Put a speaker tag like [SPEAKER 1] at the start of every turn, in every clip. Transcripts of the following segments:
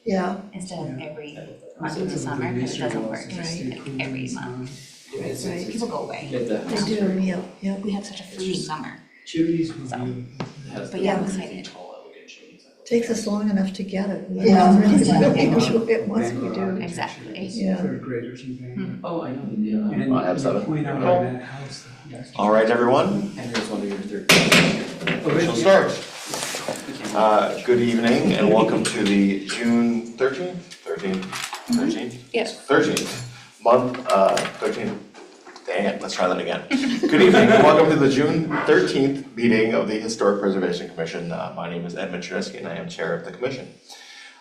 [SPEAKER 1] Yeah,
[SPEAKER 2] instead of every month in the summer, because it doesn't work every month.
[SPEAKER 1] right.
[SPEAKER 2] People go away.
[SPEAKER 1] They do, yeah.
[SPEAKER 2] We have such a fleeting summer,
[SPEAKER 3] Chimneys
[SPEAKER 2] so,
[SPEAKER 3] has.
[SPEAKER 2] but yeah, I'm excited.
[SPEAKER 1] Takes us long enough to get it.
[SPEAKER 2] Yeah.
[SPEAKER 1] It once we do.
[SPEAKER 2] Exactly.
[SPEAKER 1] Yeah.
[SPEAKER 4] Third graders in Bangor.
[SPEAKER 3] Oh, I know, yeah.
[SPEAKER 4] And
[SPEAKER 5] I have
[SPEAKER 4] you
[SPEAKER 5] seven.
[SPEAKER 4] point out on that house.
[SPEAKER 5] All right, everyone,
[SPEAKER 3] And there's one of your third.
[SPEAKER 5] we shall start. Good evening and welcome to the June 13th?
[SPEAKER 2] Yes.
[SPEAKER 5] 13th month, 13th, dang it, let's try that again. Good evening and welcome to the June 13th meeting of the Historic Preservation Commission. My name is Edmund Chernisky and I am chair of the commission.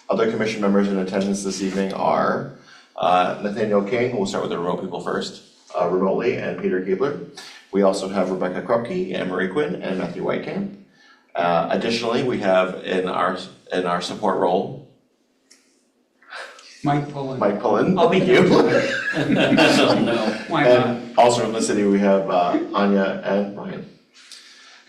[SPEAKER 5] Other commission members in attendance this evening are Nathaniel King, we'll start with the remote people first, remotely, and Peter Giebler. We also have Rebecca Krupke, Anne Marie Quinn, and Matthew Whitecamp. Additionally, we have in our support role,
[SPEAKER 4] Mike Pullen.
[SPEAKER 5] Mike Pullen.
[SPEAKER 3] I'll be
[SPEAKER 5] Thank you.
[SPEAKER 3] No.
[SPEAKER 4] Why not?
[SPEAKER 5] And also from the city, we have Anya and Brian.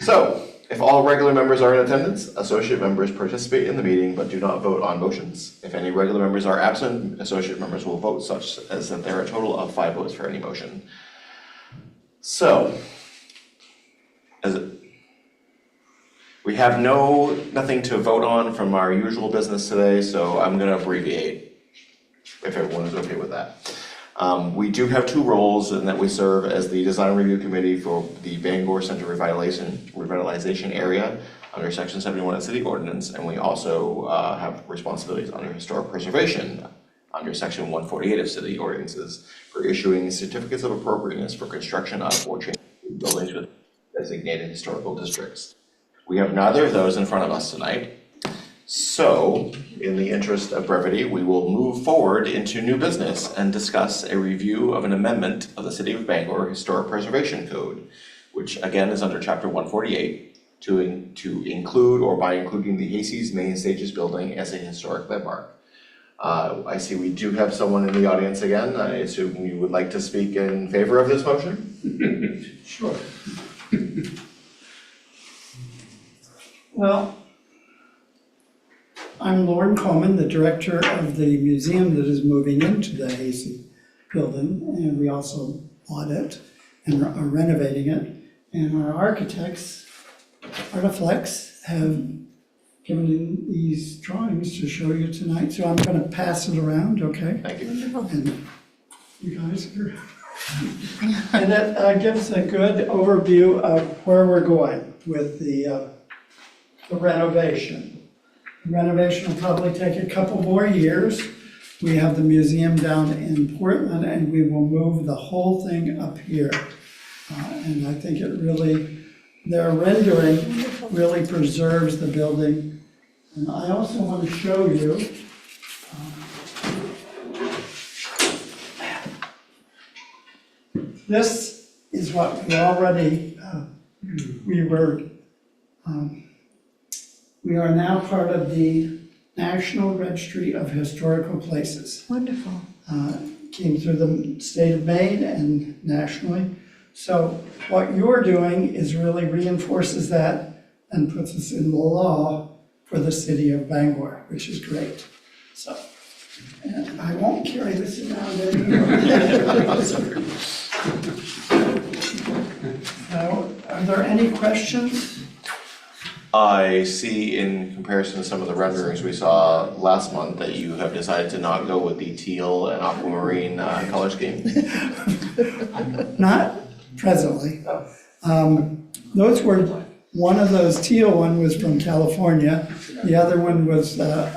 [SPEAKER 5] So, if all regular members are in attendance, associate members participate in the meeting but do not vote on motions. If any regular members are absent, associate members will vote such as that there are a total of 5 votes for any motion. So, we have nothing to vote on from our usual business today, so I'm gonna abbreviate, if everyone is okay with that. We do have 2 roles in that we serve as the design review committee for the Bangor Center revitalization area under section 71 of city ordinance, and we also have responsibilities under historic preservation under section 148 of city ordinances for issuing certificates of appropriateness for construction of or change buildings with designated historical districts. We have neither of those in front of us tonight. So, in the interest of brevity, we will move forward into new business and discuss a review of an amendment of the City of Bangor Historic Preservation Code, which again is under chapter 148, to include or by including the Hasties Main Stages building as a historic landmark. I see we do have someone in the audience again. I assume you would like to speak in favor of this motion?
[SPEAKER 6] Sure. Well, I'm Lauren Coleman, the director of the museum that is moving into the Hasty building, and we also bought it and are renovating it. And our architects, Artiflex, have given in these drawings to show you tonight, so I'm gonna pass it around, okay?
[SPEAKER 5] Thank you.
[SPEAKER 6] And you guys are. And that gives a good overview of where we're going with the renovation. The renovation will probably take a couple more years. We have the museum down in Portland and we will move the whole thing up here. And I think it really, their rendering really preserves the building. And I also want to show you this is what we already, we are now part of the National Registry of Historical Places.
[SPEAKER 1] Wonderful.
[SPEAKER 6] Came through the state of Maine and nationally. So what you're doing is really reinforces that and puts us in the law for the city of Bangor, which is great. So, and I won't carry this around anymore. Now, are there any questions?
[SPEAKER 5] I see in comparison to some of the renderings we saw last month that you have decided to not go with the teal and aquamarine color scheme.
[SPEAKER 6] Not presently. Those were, one of those teal one was from California. The other one was a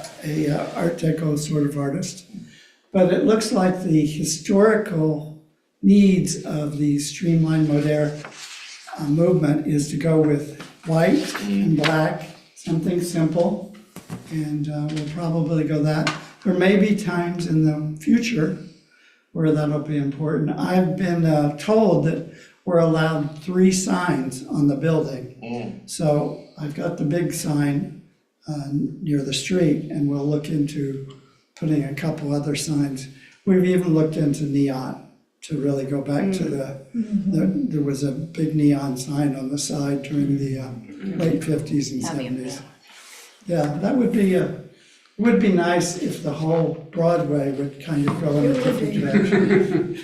[SPEAKER 6] Art Deco sort of artist. But it looks like the historical needs of the streamlined modern movement is to go with white and black, something simple, and we'll probably go that. There may be times in the future where that'll be important. I've been told that we're allowed 3 signs on the building. So I've got the big sign near the street, and we'll look into putting a couple other signs. We've even looked into neon to really go back to there was a big neon sign on the side during the late 50s and 70s. Yeah, that would be It would be nice if the whole Broadway would kind of go in a
[SPEAKER 1] It would
[SPEAKER 6] different
[SPEAKER 1] be.
[SPEAKER 6] direction.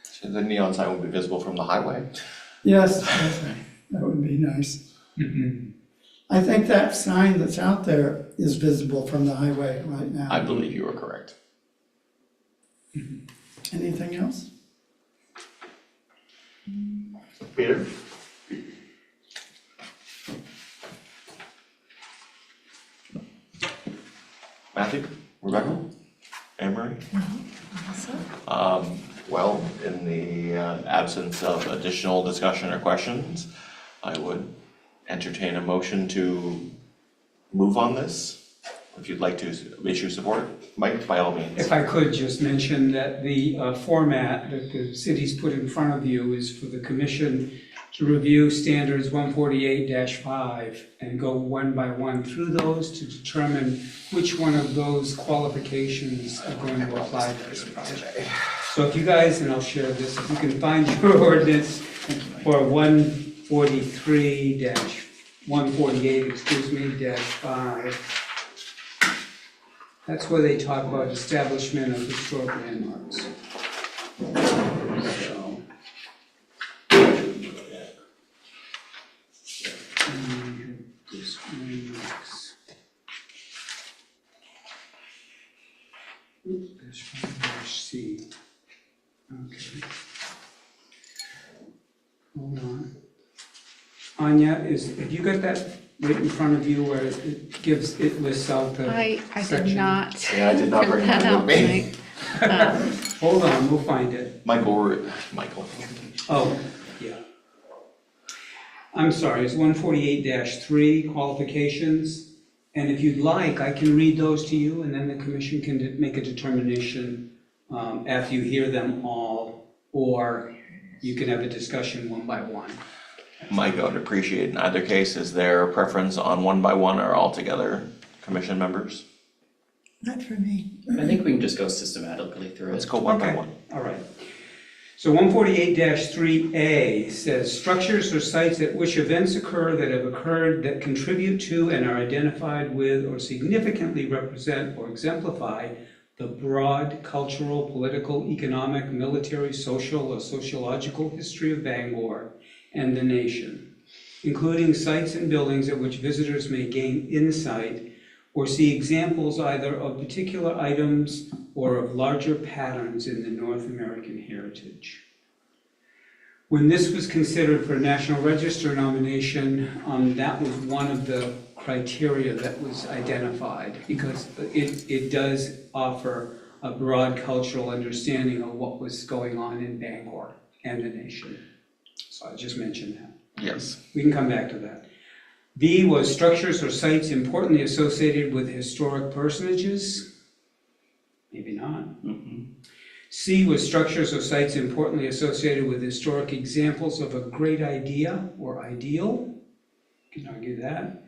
[SPEAKER 5] So the neon sign will be visible from the highway.
[SPEAKER 6] Yes, okay, that would be nice. I think that sign that's out there is visible from the highway right now.
[SPEAKER 5] I believe you are correct.
[SPEAKER 6] Anything else?
[SPEAKER 5] Peter? Matthew? Rebecca? Anne Marie? Well, in the absence of additional discussion or questions, I would entertain a motion to move on this. If you'd like to issue support, Mike, by all means.
[SPEAKER 4] If I could just mention that the format that the city's put in front of you is for the commission to review standards 148-5 and go one by one through those to determine which one of those qualifications are going to apply to this project. So if you guys, and I'll share this, if you can find your ordinance for 148-5, that's where they talk about establishment of historic landmarks. So. This one next. Dash 5-C. Okay. Hold on. Anya, have you got that right in front of you where it lists out the
[SPEAKER 2] I did
[SPEAKER 4] section?
[SPEAKER 2] not.
[SPEAKER 5] Yeah, I did not bring
[SPEAKER 2] print
[SPEAKER 5] that
[SPEAKER 2] out
[SPEAKER 5] with me.
[SPEAKER 2] tonight.
[SPEAKER 4] Hold on, we'll find it.
[SPEAKER 5] Michael.
[SPEAKER 4] Oh, yeah. I'm sorry, it's 148-3 qualifications. And if you'd like, I can read those to you and then the commission can make a determination after you hear them all, or you can have a discussion one by one.
[SPEAKER 5] Mike, I would appreciate in either case, is there a preference on one by one or all together, commission members?
[SPEAKER 1] Not for me.
[SPEAKER 3] I think we can just go systematically through
[SPEAKER 5] Let's
[SPEAKER 3] it.
[SPEAKER 5] go one by
[SPEAKER 4] Okay.
[SPEAKER 5] one.
[SPEAKER 4] All right. So 148-3A says, structures or sites at which events occur that have occurred that contribute to and are identified with or significantly represent or exemplify the broad cultural, political, economic, military, social, or sociological history of Bangor and the nation, including sites and buildings at which visitors may gain insight or see examples either of particular items or of larger patterns in the North American heritage. When this was considered for a National Register nomination, that was one of the criteria that was identified because it does offer a broad cultural understanding of what was going on in Bangor and the nation. So I just mentioned that.
[SPEAKER 5] Yes.
[SPEAKER 4] We can come back to that. B was structures or sites importantly associated with historic personages. Maybe not. C was structures or sites importantly associated with historic examples of a great idea or ideal. You can argue that.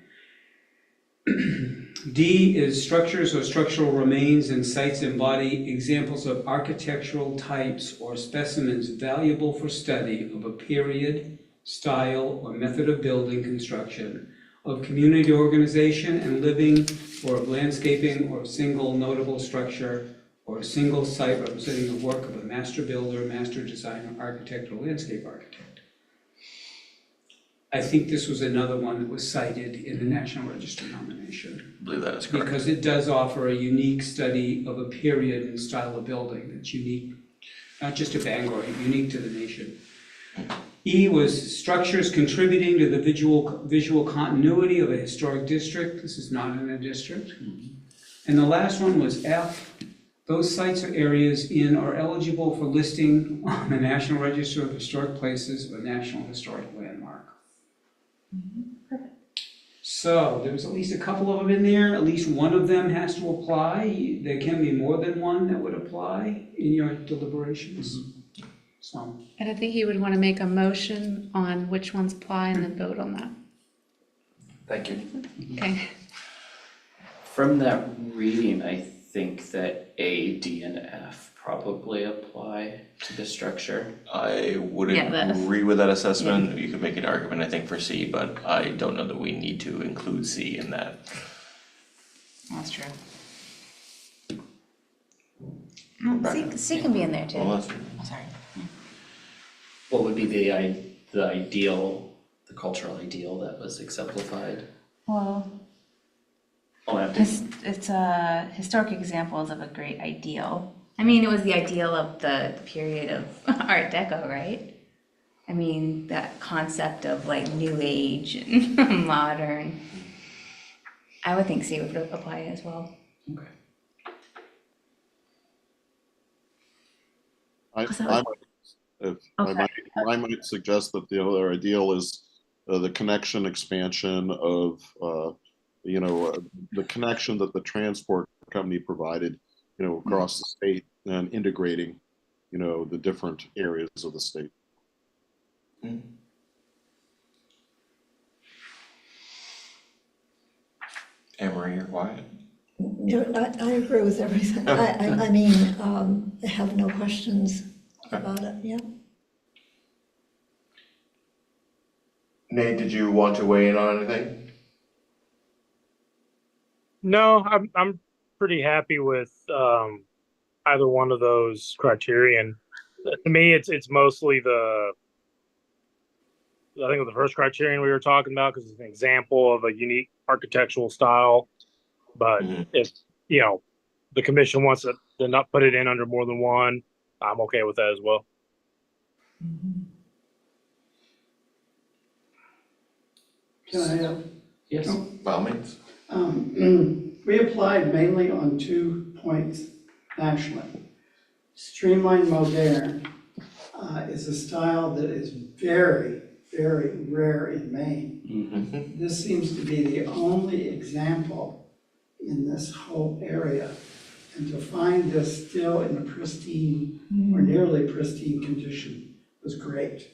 [SPEAKER 4] D is structures or structural remains and sites embody examples of architectural types or specimens valuable for study of a period, style, or method of building construction, of community organization and living, or of landscaping, or a single notable structure, or a single site representing the work of a master builder, master designer, architect, or landscape architect. I think this was another one that was cited in the National Register nomination,
[SPEAKER 5] I believe that is correct.
[SPEAKER 4] because it does offer a unique study of a period and style of building that's unique, not just to Bangor, unique to the nation. E was structures contributing to the visual continuity of a historic district. This is not in a district. And the last one was F. Those sites or areas in are eligible for listing on the National Register of Historic Places or National Historic Landmark. So there's at least a couple of them in there. At least one of them has to apply. There can be more than one that would apply in your deliberations. So.
[SPEAKER 2] And I think you would want to make a motion on which ones apply and then vote on that.
[SPEAKER 5] Thank you.
[SPEAKER 2] Okay.
[SPEAKER 3] From that reading, I think that A, D, and F probably apply to the structure.
[SPEAKER 5] I would
[SPEAKER 2] Yeah, that's-
[SPEAKER 5] agree with that assessment. You could make an argument, I think, for C, but I don't know that we need to include C in that.
[SPEAKER 2] That's true. No, C can be in there too.
[SPEAKER 5] Well, that's,
[SPEAKER 2] Oh, sorry.
[SPEAKER 3] What would be the ideal, the cultural ideal that was exemplified?
[SPEAKER 2] Well,
[SPEAKER 3] I'll have to,
[SPEAKER 2] it's historic examples of a great ideal. I mean, it was the ideal of the period of Art Deco, right? I mean, that concept of like new age and modern. I would think C would apply as well.
[SPEAKER 3] okay.
[SPEAKER 7] I
[SPEAKER 2] So-
[SPEAKER 7] might, if
[SPEAKER 2] Okay.
[SPEAKER 7] I might suggest that the other ideal is the connection expansion of, the connection that the transport company provided, across the state and integrating, the different areas of the state.
[SPEAKER 5] Anne Marie or Wyatt?
[SPEAKER 1] I agree with everything. I mean, I have no questions about it, yeah.
[SPEAKER 5] Nate, did you want to weigh in on anything?
[SPEAKER 8] No, I'm pretty happy with either one of those criterion. To me, it's mostly I think the first criterion we were talking about because it's an example of a unique architectural style. But
[SPEAKER 5] Mhm.
[SPEAKER 8] if the commission wants to not put it in under more than one, I'm okay with that as well.
[SPEAKER 6] Can I have?
[SPEAKER 3] Yes,
[SPEAKER 5] By all means.
[SPEAKER 6] We applied mainly on 2 points nationally. Streamlined modern is a style that is very, very rare in Maine.
[SPEAKER 3] mhm,
[SPEAKER 6] This seems to be the only example in this whole area. And to find this still in a pristine or nearly pristine condition was great.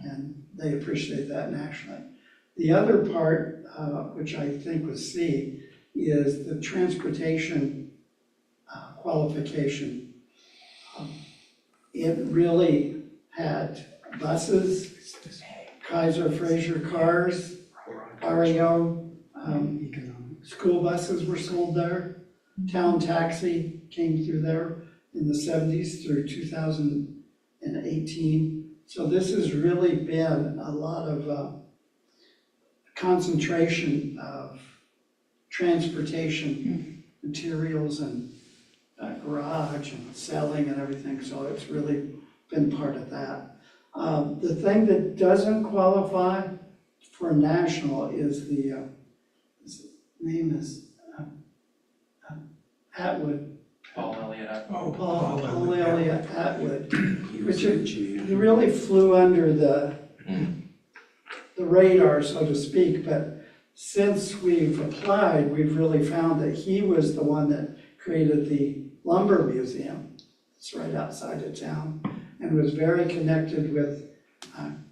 [SPEAKER 6] And they appreciate that nationally. The other part, which I think was C, is the transportation qualification. It really had buses, Kaiser Fraser cars, REO, school buses were sold there. Town taxi came through there in the 70s through 2018. So this has really been a lot of concentration of transportation materials and garage and selling and everything, so it's really been part of that. The thing that doesn't qualify for national is his name is Atwood.
[SPEAKER 3] Paul Elliott.
[SPEAKER 6] Paul Elliott Atwood, which he really flew under the radar, so to speak, but since we've applied, we've really found that he was the one that created the lumber museum. It's right outside of town and was very connected with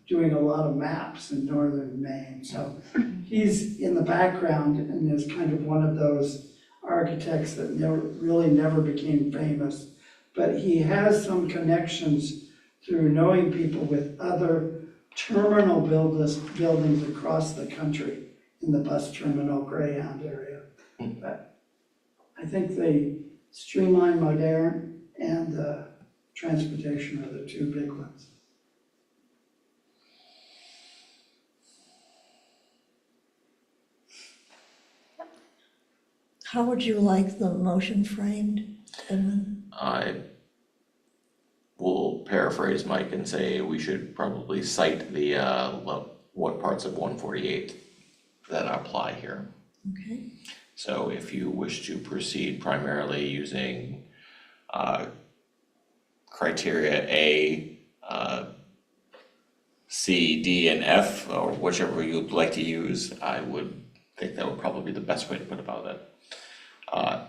[SPEAKER 6] doing a lot of maps in northern Maine. So he's in the background and is kind of one of those architects that never became famous. But he has some connections through knowing people with other terminal buildings across the country in the bus terminal Greyhound area. But I think the streamlined modern and the transportation are the 2 big ones.
[SPEAKER 1] How would you like the motion framed, Edwin?
[SPEAKER 5] I will paraphrase Mike and say we should probably cite the, what parts of 148 that apply here.
[SPEAKER 1] Okay,
[SPEAKER 5] So if you wish to proceed primarily using criteria A, C, D, and F, or whichever you'd like to use, I would think that would probably be the best way to put about it.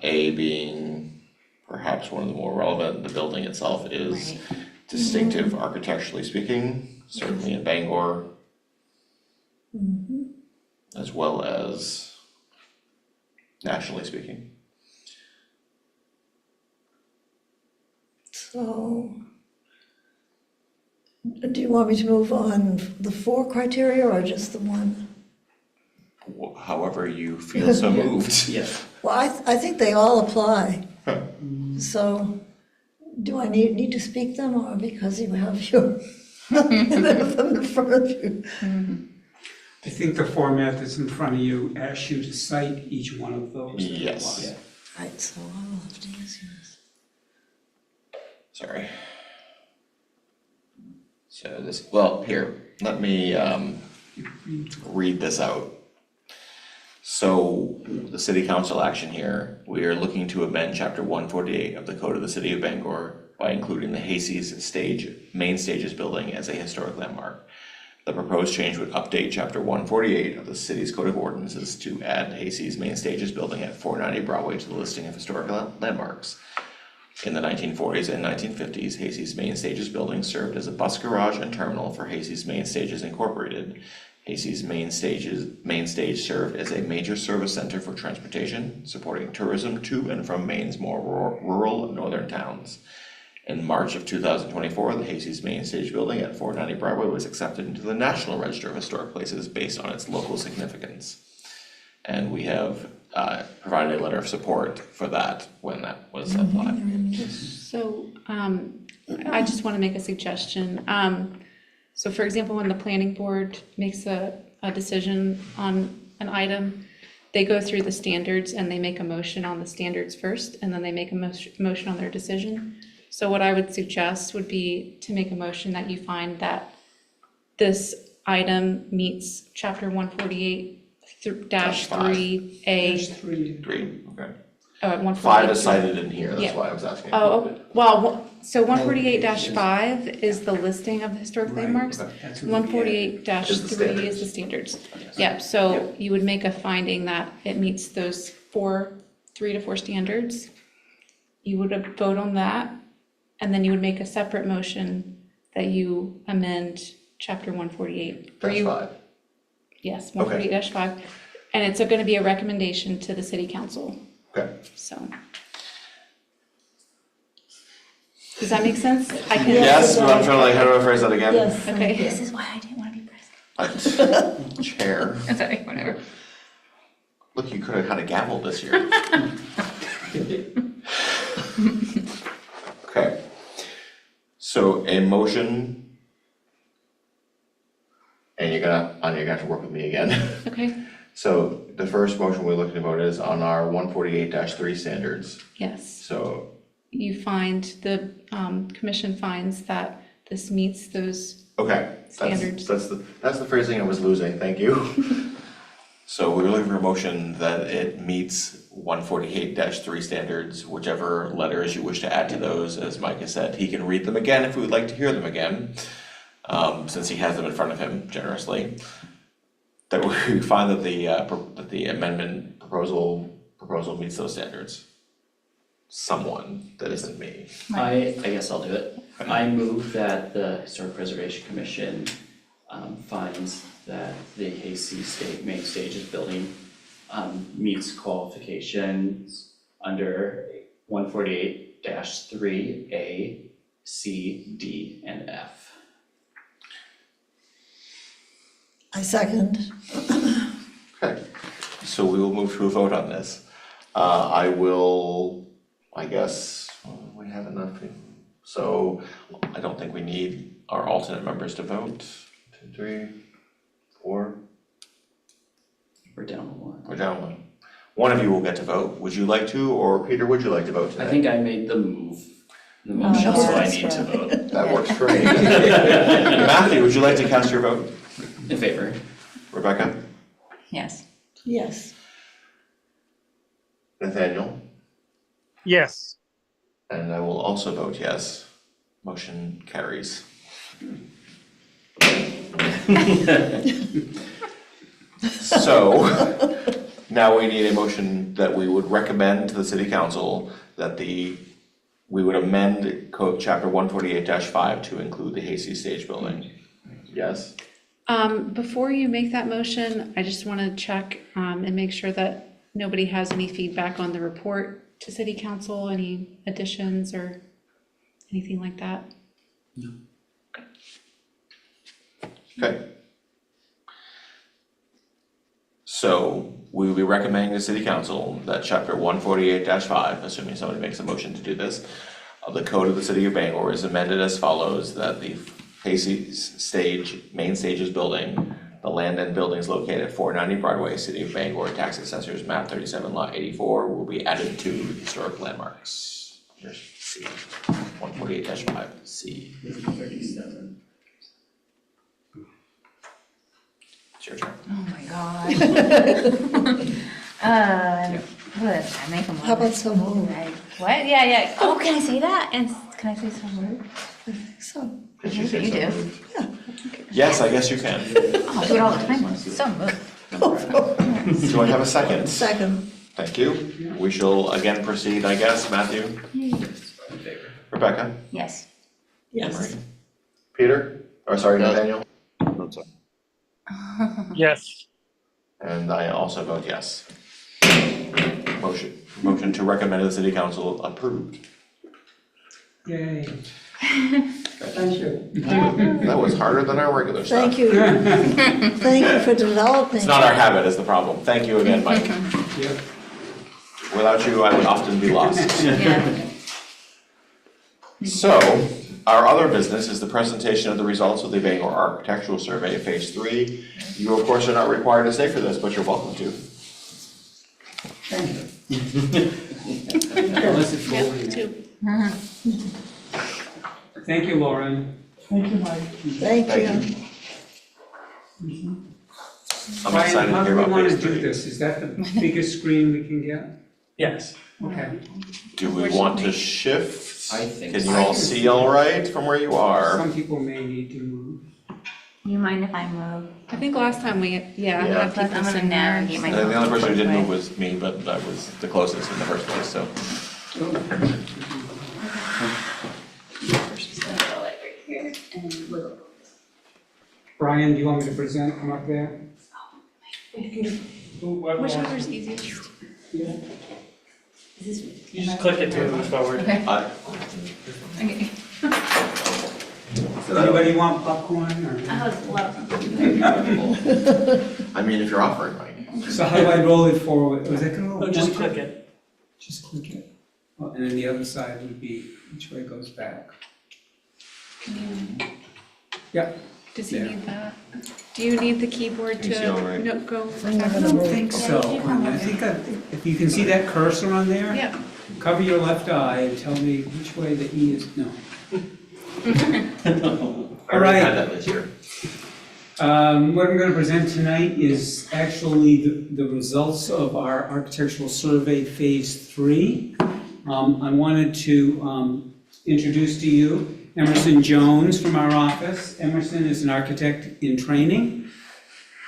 [SPEAKER 5] A being perhaps one of the more relevant, the building itself is
[SPEAKER 2] Right.
[SPEAKER 5] distinctive architecturally speaking, certainly in Bangor, as well as nationally speaking.
[SPEAKER 1] so do you want me to move on the 4 criteria or just the 1?
[SPEAKER 5] However you feel so moved.
[SPEAKER 3] Yes.
[SPEAKER 1] Well, I think they all apply. So, do I need to speak them, or because you have your, them in front of you?
[SPEAKER 4] I think the format that's in front of you asks you to cite each one of those. that
[SPEAKER 5] Yes.
[SPEAKER 4] apply.
[SPEAKER 1] Right, so I will have to use yours.
[SPEAKER 5] Sorry. So this, well, here, let me read this out. So the city council action here, we are looking to amend chapter 148 of the Code of the City of Bangor by including the Hayseeds main stages building as a historic landmark. The proposed change would update chapter 148 of the city's Code of Ordinances to add Hayseeds main stages building at 490 Broadway to the listing of historic landmarks. In the 1940s and 1950s, Hayseeds Main Stages building served as a bus garage and terminal for Hayseeds Main Stages Incorporated. Hayseeds Main Stage served as a major service center for transportation, supporting tourism to and from Maine's more rural northern towns. In March of 2024, the Hayseeds Main Stage building at 490 Broadway was accepted into the National Register of Historic Places based on its local significance. And we have provided a letter of support for that when that was applied.
[SPEAKER 9] So, I just want to make a suggestion. So for example, when the planning board makes a decision on an item, they go through the standards and they make a motion on the standards first, and then they make a motion on their decision. So what I would suggest would be to make a motion that you find that this item meets chapter 148 dash 3A.
[SPEAKER 4] Three.
[SPEAKER 5] 3, okay.
[SPEAKER 9] 148.
[SPEAKER 5] 5 is cited in here, that's
[SPEAKER 9] Yeah.
[SPEAKER 5] why I was asking.
[SPEAKER 9] Oh, well, so 148-5 is the listing of the historic
[SPEAKER 4] Right.
[SPEAKER 9] landmarks.
[SPEAKER 5] Okay.
[SPEAKER 4] That's what we added.
[SPEAKER 9] 148-3
[SPEAKER 5] Is the standards.
[SPEAKER 9] is the standards. Yeah, so you would make a finding that it meets those 3 to 4 standards. You would vote on that, and then you would make a separate motion that you amend chapter 148. Or
[SPEAKER 5] That's
[SPEAKER 9] you-
[SPEAKER 5] 5.
[SPEAKER 9] Yes, 148-5, and it's gonna be a recommendation to the city council,
[SPEAKER 5] Okay.
[SPEAKER 9] so. Does that make sense? I can.
[SPEAKER 5] Yes, but I'm trying to like, how do I phrase that again?
[SPEAKER 1] Yes.
[SPEAKER 9] Okay.
[SPEAKER 2] This is why I didn't want to be president.
[SPEAKER 5] Chair.
[SPEAKER 2] I'm sorry, whatever.
[SPEAKER 5] Look, you could have had a gavel this year. Okay. So a motion. And you're gonna have to work with me again.
[SPEAKER 9] Okay,
[SPEAKER 5] So the first motion we're looking to vote is on our 148-3 standards.
[SPEAKER 9] yes.
[SPEAKER 5] So,
[SPEAKER 9] You find, the commission finds that this meets those,
[SPEAKER 5] okay,
[SPEAKER 9] Standards.
[SPEAKER 5] that's the phrasing I was losing, thank you. So we were looking for a motion that it meets 148-3 standards, whichever letters you wish to add to those. As Mike has said, he can read them again if we would like to hear them again, since he has them in front of him generously. That we find that the amendment proposal meets those standards. Someone that isn't me.
[SPEAKER 3] I guess I'll do it. I move that the Historic Preservation Commission finds that the Hayseeds Main Stages building meets qualifications under 148-3A, C, D, and F.
[SPEAKER 1] I second.
[SPEAKER 5] Okay, so we will move to a vote on this. I guess, we have enough, so I don't think we need our alternate members to vote. 2, 3, 4,
[SPEAKER 3] We're down to one.
[SPEAKER 5] we're down one. One of you will get to vote. Would you like to, or Peter, would you like to vote today?
[SPEAKER 3] I think I made the motion, so I
[SPEAKER 1] that's
[SPEAKER 3] need to
[SPEAKER 1] right.
[SPEAKER 3] vote
[SPEAKER 5] That works for me. Matthew, would you like to cast your vote?
[SPEAKER 3] in favor.
[SPEAKER 5] Rebecca?
[SPEAKER 2] Yes.
[SPEAKER 1] Yes.
[SPEAKER 5] Nathaniel?
[SPEAKER 8] Yes.
[SPEAKER 5] And I will also vote yes. Motion carries. So, now we need a motion that we would recommend to the city council that we would amend code chapter 148-5 to include the Hasty Stage building. Yes?
[SPEAKER 9] before you make that motion, I just want to check, and make sure that nobody has any feedback on the report to city council, any additions or anything like that.
[SPEAKER 5] Okay. So we will be recommending to City Council that Chapter 148-5, assuming somebody makes a motion to do this, of the Code of the City of Bangor is amended as follows, that the main stages building, the land and buildings located at 490 Broadway, City of Bangor, tax assessors map 37 lot 84 will be added to historic landmarks. Here's C, 148-5, C. It's your turn.
[SPEAKER 2] Oh my God. What, I make a motion?
[SPEAKER 1] How about so moved?
[SPEAKER 2] What? Yeah. Oh, can I say that? And can I say some word?
[SPEAKER 1] So,
[SPEAKER 5] Did you
[SPEAKER 2] You
[SPEAKER 5] say
[SPEAKER 2] do.
[SPEAKER 5] so? Yes, I guess you can.
[SPEAKER 2] I'll do it all the time. So moved.
[SPEAKER 5] Do I have a second?
[SPEAKER 1] second,
[SPEAKER 5] Thank you. We shall again proceed, I guess. Matthew? Rebecca?
[SPEAKER 2] Yes.
[SPEAKER 1] yes.
[SPEAKER 5] Emery? Peter? Or sorry, Nathaniel?
[SPEAKER 7] That's all.
[SPEAKER 8] Yes.
[SPEAKER 5] And I also vote yes. Motion to recommend to the City Council approved.
[SPEAKER 4] Yay. Thank you.
[SPEAKER 5] That was harder than our regular stuff.
[SPEAKER 1] Thank you. Thank you for developing.
[SPEAKER 5] It's not our habit is the problem. Thank you again, Mike.
[SPEAKER 4] Yep.
[SPEAKER 5] Without you, I would often be lost.
[SPEAKER 2] Yeah.
[SPEAKER 5] So, our other business is the presentation of the results of the Bangor Architectural Survey, Phase 3. You, of course, are not required to stay for this, but you're welcome to.
[SPEAKER 4] Thank you. Unless it's rolling.
[SPEAKER 9] Two.
[SPEAKER 4] Thank you, Lauren.
[SPEAKER 6] Thank you, Mike.
[SPEAKER 1] Thank
[SPEAKER 5] Thank
[SPEAKER 1] you.
[SPEAKER 5] I'm
[SPEAKER 4] Brian,
[SPEAKER 5] excited
[SPEAKER 4] how
[SPEAKER 5] to hear
[SPEAKER 4] do we
[SPEAKER 5] about
[SPEAKER 4] want to
[SPEAKER 5] Phase
[SPEAKER 4] do
[SPEAKER 5] 3.
[SPEAKER 4] this? Is that the biggest screen we can get?
[SPEAKER 8] Yes.
[SPEAKER 4] Okay.
[SPEAKER 5] Do we want to shift?
[SPEAKER 3] I think
[SPEAKER 5] Can
[SPEAKER 3] so.
[SPEAKER 5] you all see all right from where you are?
[SPEAKER 4] Some people may need to move.
[SPEAKER 2] You mind if I move?
[SPEAKER 9] I think last time we, yeah,
[SPEAKER 5] Yeah.
[SPEAKER 9] had
[SPEAKER 2] I'm
[SPEAKER 9] people
[SPEAKER 2] gonna
[SPEAKER 9] sitting there.
[SPEAKER 2] navigate
[SPEAKER 5] I think the only person who didn't move
[SPEAKER 2] way.
[SPEAKER 5] was me, but I was the closest in the first place, so.
[SPEAKER 2] Just gonna go like right here and then wiggle.
[SPEAKER 4] Brian, do you want me to present? Come up there.
[SPEAKER 9] Whichever's easiest.
[SPEAKER 2] Is this?
[SPEAKER 8] You just click it to move forward.
[SPEAKER 2] Okay. Okay.
[SPEAKER 5] So that-
[SPEAKER 4] Anybody want popcorn or?
[SPEAKER 2] I would love
[SPEAKER 5] I mean, if you're offering, Mike.
[SPEAKER 4] So how do I roll it forward? Was that gonna roll?
[SPEAKER 8] Oh, just
[SPEAKER 4] one?
[SPEAKER 8] click it.
[SPEAKER 4] Just click it. Oh, and then the other side would be which way goes back. Yeah.
[SPEAKER 9] Does he
[SPEAKER 4] Yeah.
[SPEAKER 9] need that? Do you need the keyboard
[SPEAKER 5] Can you see all
[SPEAKER 9] to
[SPEAKER 5] right?
[SPEAKER 9] no, go?
[SPEAKER 1] I'm not
[SPEAKER 4] I
[SPEAKER 1] gonna
[SPEAKER 4] don't
[SPEAKER 1] move.
[SPEAKER 4] think so. I think if you can see that cursor on there,
[SPEAKER 9] Yeah.
[SPEAKER 4] cover your left eye and tell me which way the E is, no.
[SPEAKER 5] I already had that this year.
[SPEAKER 4] What I'm gonna present tonight is actually the results of our architectural survey phase 3. I wanted to introduce to you Emerson Jones from our office. Emerson is an architect in training.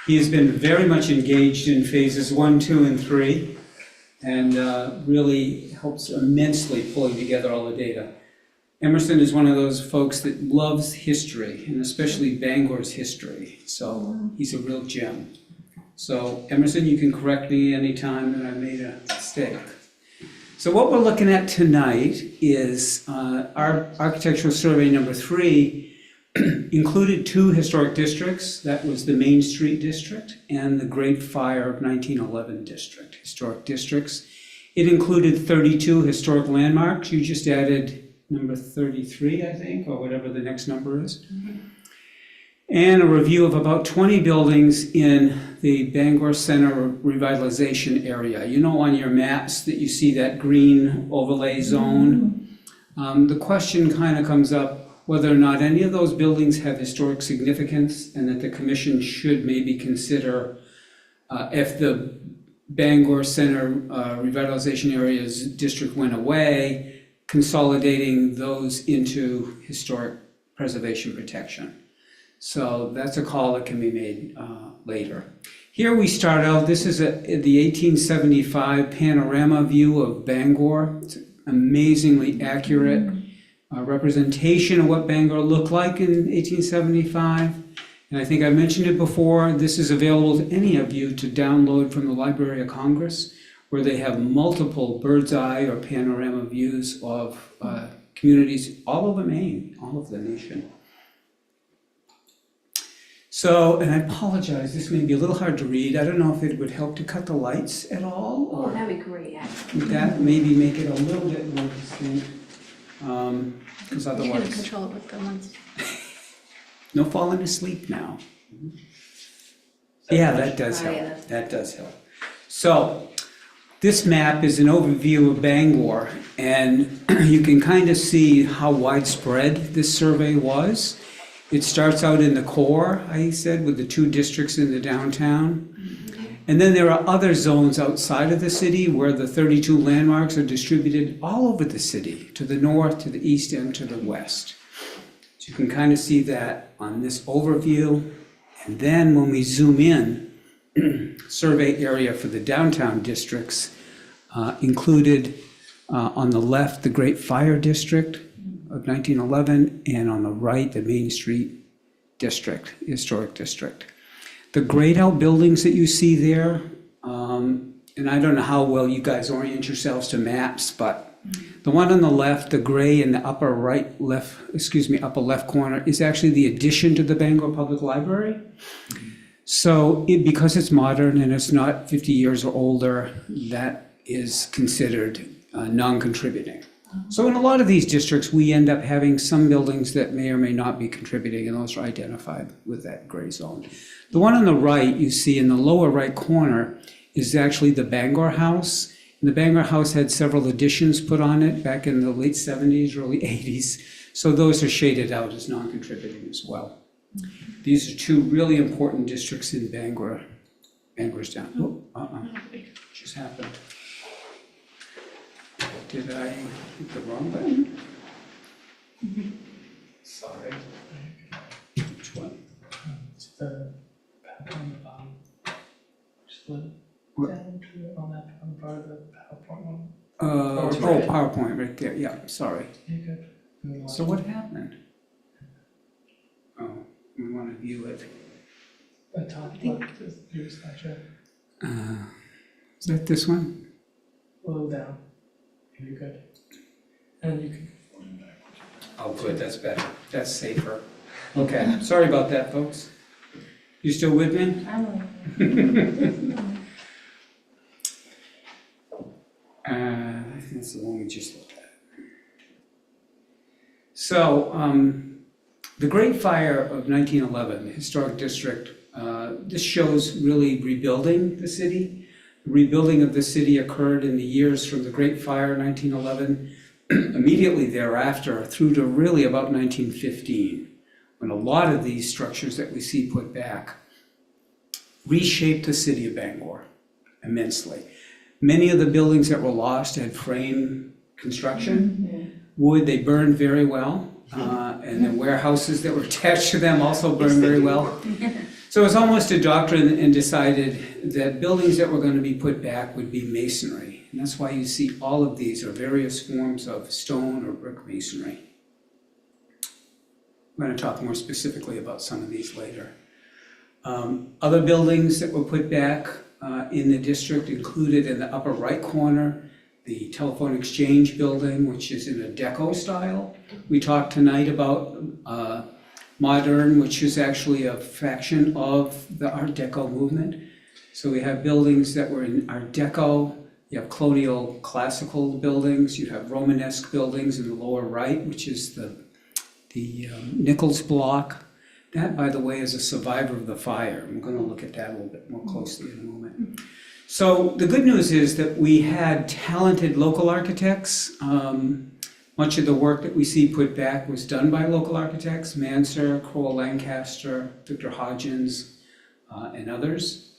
[SPEAKER 4] He has been very much engaged in phases 1, 2, and 3, and really helps immensely pulling together all the data. Emerson is one of those folks that loves history, and especially Bangor's history, so he's a real gem. So Emerson, you can correct me anytime that I made a mistake. So what we're looking at tonight is our architectural survey number 3 included 2 historic districts. That was the Main Street District and the Great Fire of 1911 District, historic districts. It included 32 historic landmarks. You just added number 33, I think, or whatever the next number is. And a review of about 20 buildings in the Bangor Center revitalization area. You know on your maps that you see that green overlay zone? The question kind of comes up whether or not any of those buildings have historic significance and that the commission should maybe consider if the Bangor Center revitalization area's district went away, consolidating those into historic preservation protection. So that's a call that can be made later. Here we start out, this is the 1875 panorama view of Bangor. It's an amazingly accurate representation of what Bangor looked like in 1875. And I think I mentioned it before, this is available to any of you to download from the Library of Congress, where they have multiple bird's eye or panorama views of communities all over Maine, all over the nation. So, and I apologize, this may be a little hard to read. I don't know if it would help to cut the lights at all,
[SPEAKER 2] Oh,
[SPEAKER 4] or
[SPEAKER 2] that'd be great, yeah.
[SPEAKER 4] would that maybe make it a little bit more distinct? Because
[SPEAKER 9] You're gonna
[SPEAKER 4] otherwise,
[SPEAKER 9] control it with the ones.
[SPEAKER 4] no falling asleep now. Yeah, that does
[SPEAKER 2] Oh,
[SPEAKER 4] help.
[SPEAKER 2] yeah, that's-
[SPEAKER 4] That does help. So, this map is an overview of Bangor, and you can kind of see how widespread this survey was. It starts out in the core, I said, with the 2 districts in the downtown. And then there are other zones outside of the city where the 32 landmarks are distributed all over the city, to the north, to the east, and to the west. So you can kind of see that on this overview. And then when we zoom in, survey area for the downtown districts included on the left, the Great Fire District of 1911, and on the right, the Main Street District, Historic District. The grayed out buildings that you see there, and I don't know how well you guys orient yourselves to maps, but the one on the left, the gray in the upper left corner, is actually the addition to the Bangor Public Library. So because it's modern and it's not 50 years or older, that is considered non-contributing. So in a lot of these districts, we end up having some buildings that may or may not be contributing, and those are identified with that gray zone. The one on the right, you see in the lower right corner, is actually the Bangor House. And the Bangor House had several additions put on it back in the late 70s, early 80s. So those are shaded out as non-contributing as well. These are 2 really important districts in Bangor. Bangor's down. Just happened. Did I hit the wrong button? Sorry. Which one?
[SPEAKER 10] It's the on the bottom. Just the
[SPEAKER 4] What?
[SPEAKER 10] down to on that bottom part of the PowerPoint one.
[SPEAKER 4] Oh,
[SPEAKER 10] right.
[SPEAKER 4] PowerPoint right there. Yeah, sorry.
[SPEAKER 10] You good? And then
[SPEAKER 4] So what happened? Oh, we want to view it.
[SPEAKER 10] the top left is your slideshow.
[SPEAKER 4] Is that this one?
[SPEAKER 10] A little down. You're good. And you can.
[SPEAKER 4] Oh, good, that's better. That's safer. Okay, sorry about that, folks. You still with me? I think that's the one we just looked at. So, the Great Fire of 1911, the Historic District, this shows really rebuilding the city. The rebuilding of the city occurred in the years from the Great Fire, 1911, immediately thereafter through to really about 1915, when a lot of these structures that we see put back reshaped the city of Bangor immensely. Many of the buildings that were lost had frame construction. Wood, they burned very well, and the warehouses that were attached to them also burned very well. So it was almost a doctrine and decided that buildings that were going to be put back would be masonry. And that's why you see all of these are various forms of stone or brick masonry. I'm going to talk more specifically about some of these later. Other buildings that were put back in the district included in the upper right corner, the Telephone Exchange building, which is in a Deco style. We talked tonight about modern, which is actually a fraction of the Art Deco movement. So we have buildings that were in Art Deco, you have colonial classical buildings, you have Romanesque buildings in the lower right, which is the Nichols block. That, by the way, is a survivor of the fire. I'm going to look at that a little bit more closely in a moment. So the good news is that we had talented local architects. Much of the work that we see put back was done by local architects, Mansur, Crowell Lancaster, Victor Hodgins, and others.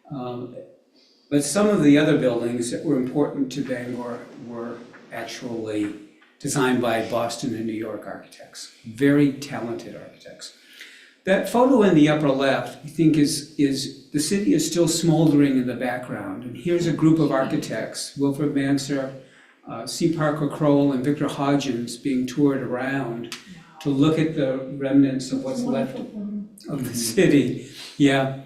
[SPEAKER 4] But some of the other buildings that were important to Bangor were actually designed by Boston and New York architects, very talented architects. That photo in the upper left, I think, is the city is still smoldering in the background. And here's a group of architects, Wilfred Mansur, C. Parker Crowell, and Victor Hodgins being toured around to look at the remnants of what's left of the city. Yeah.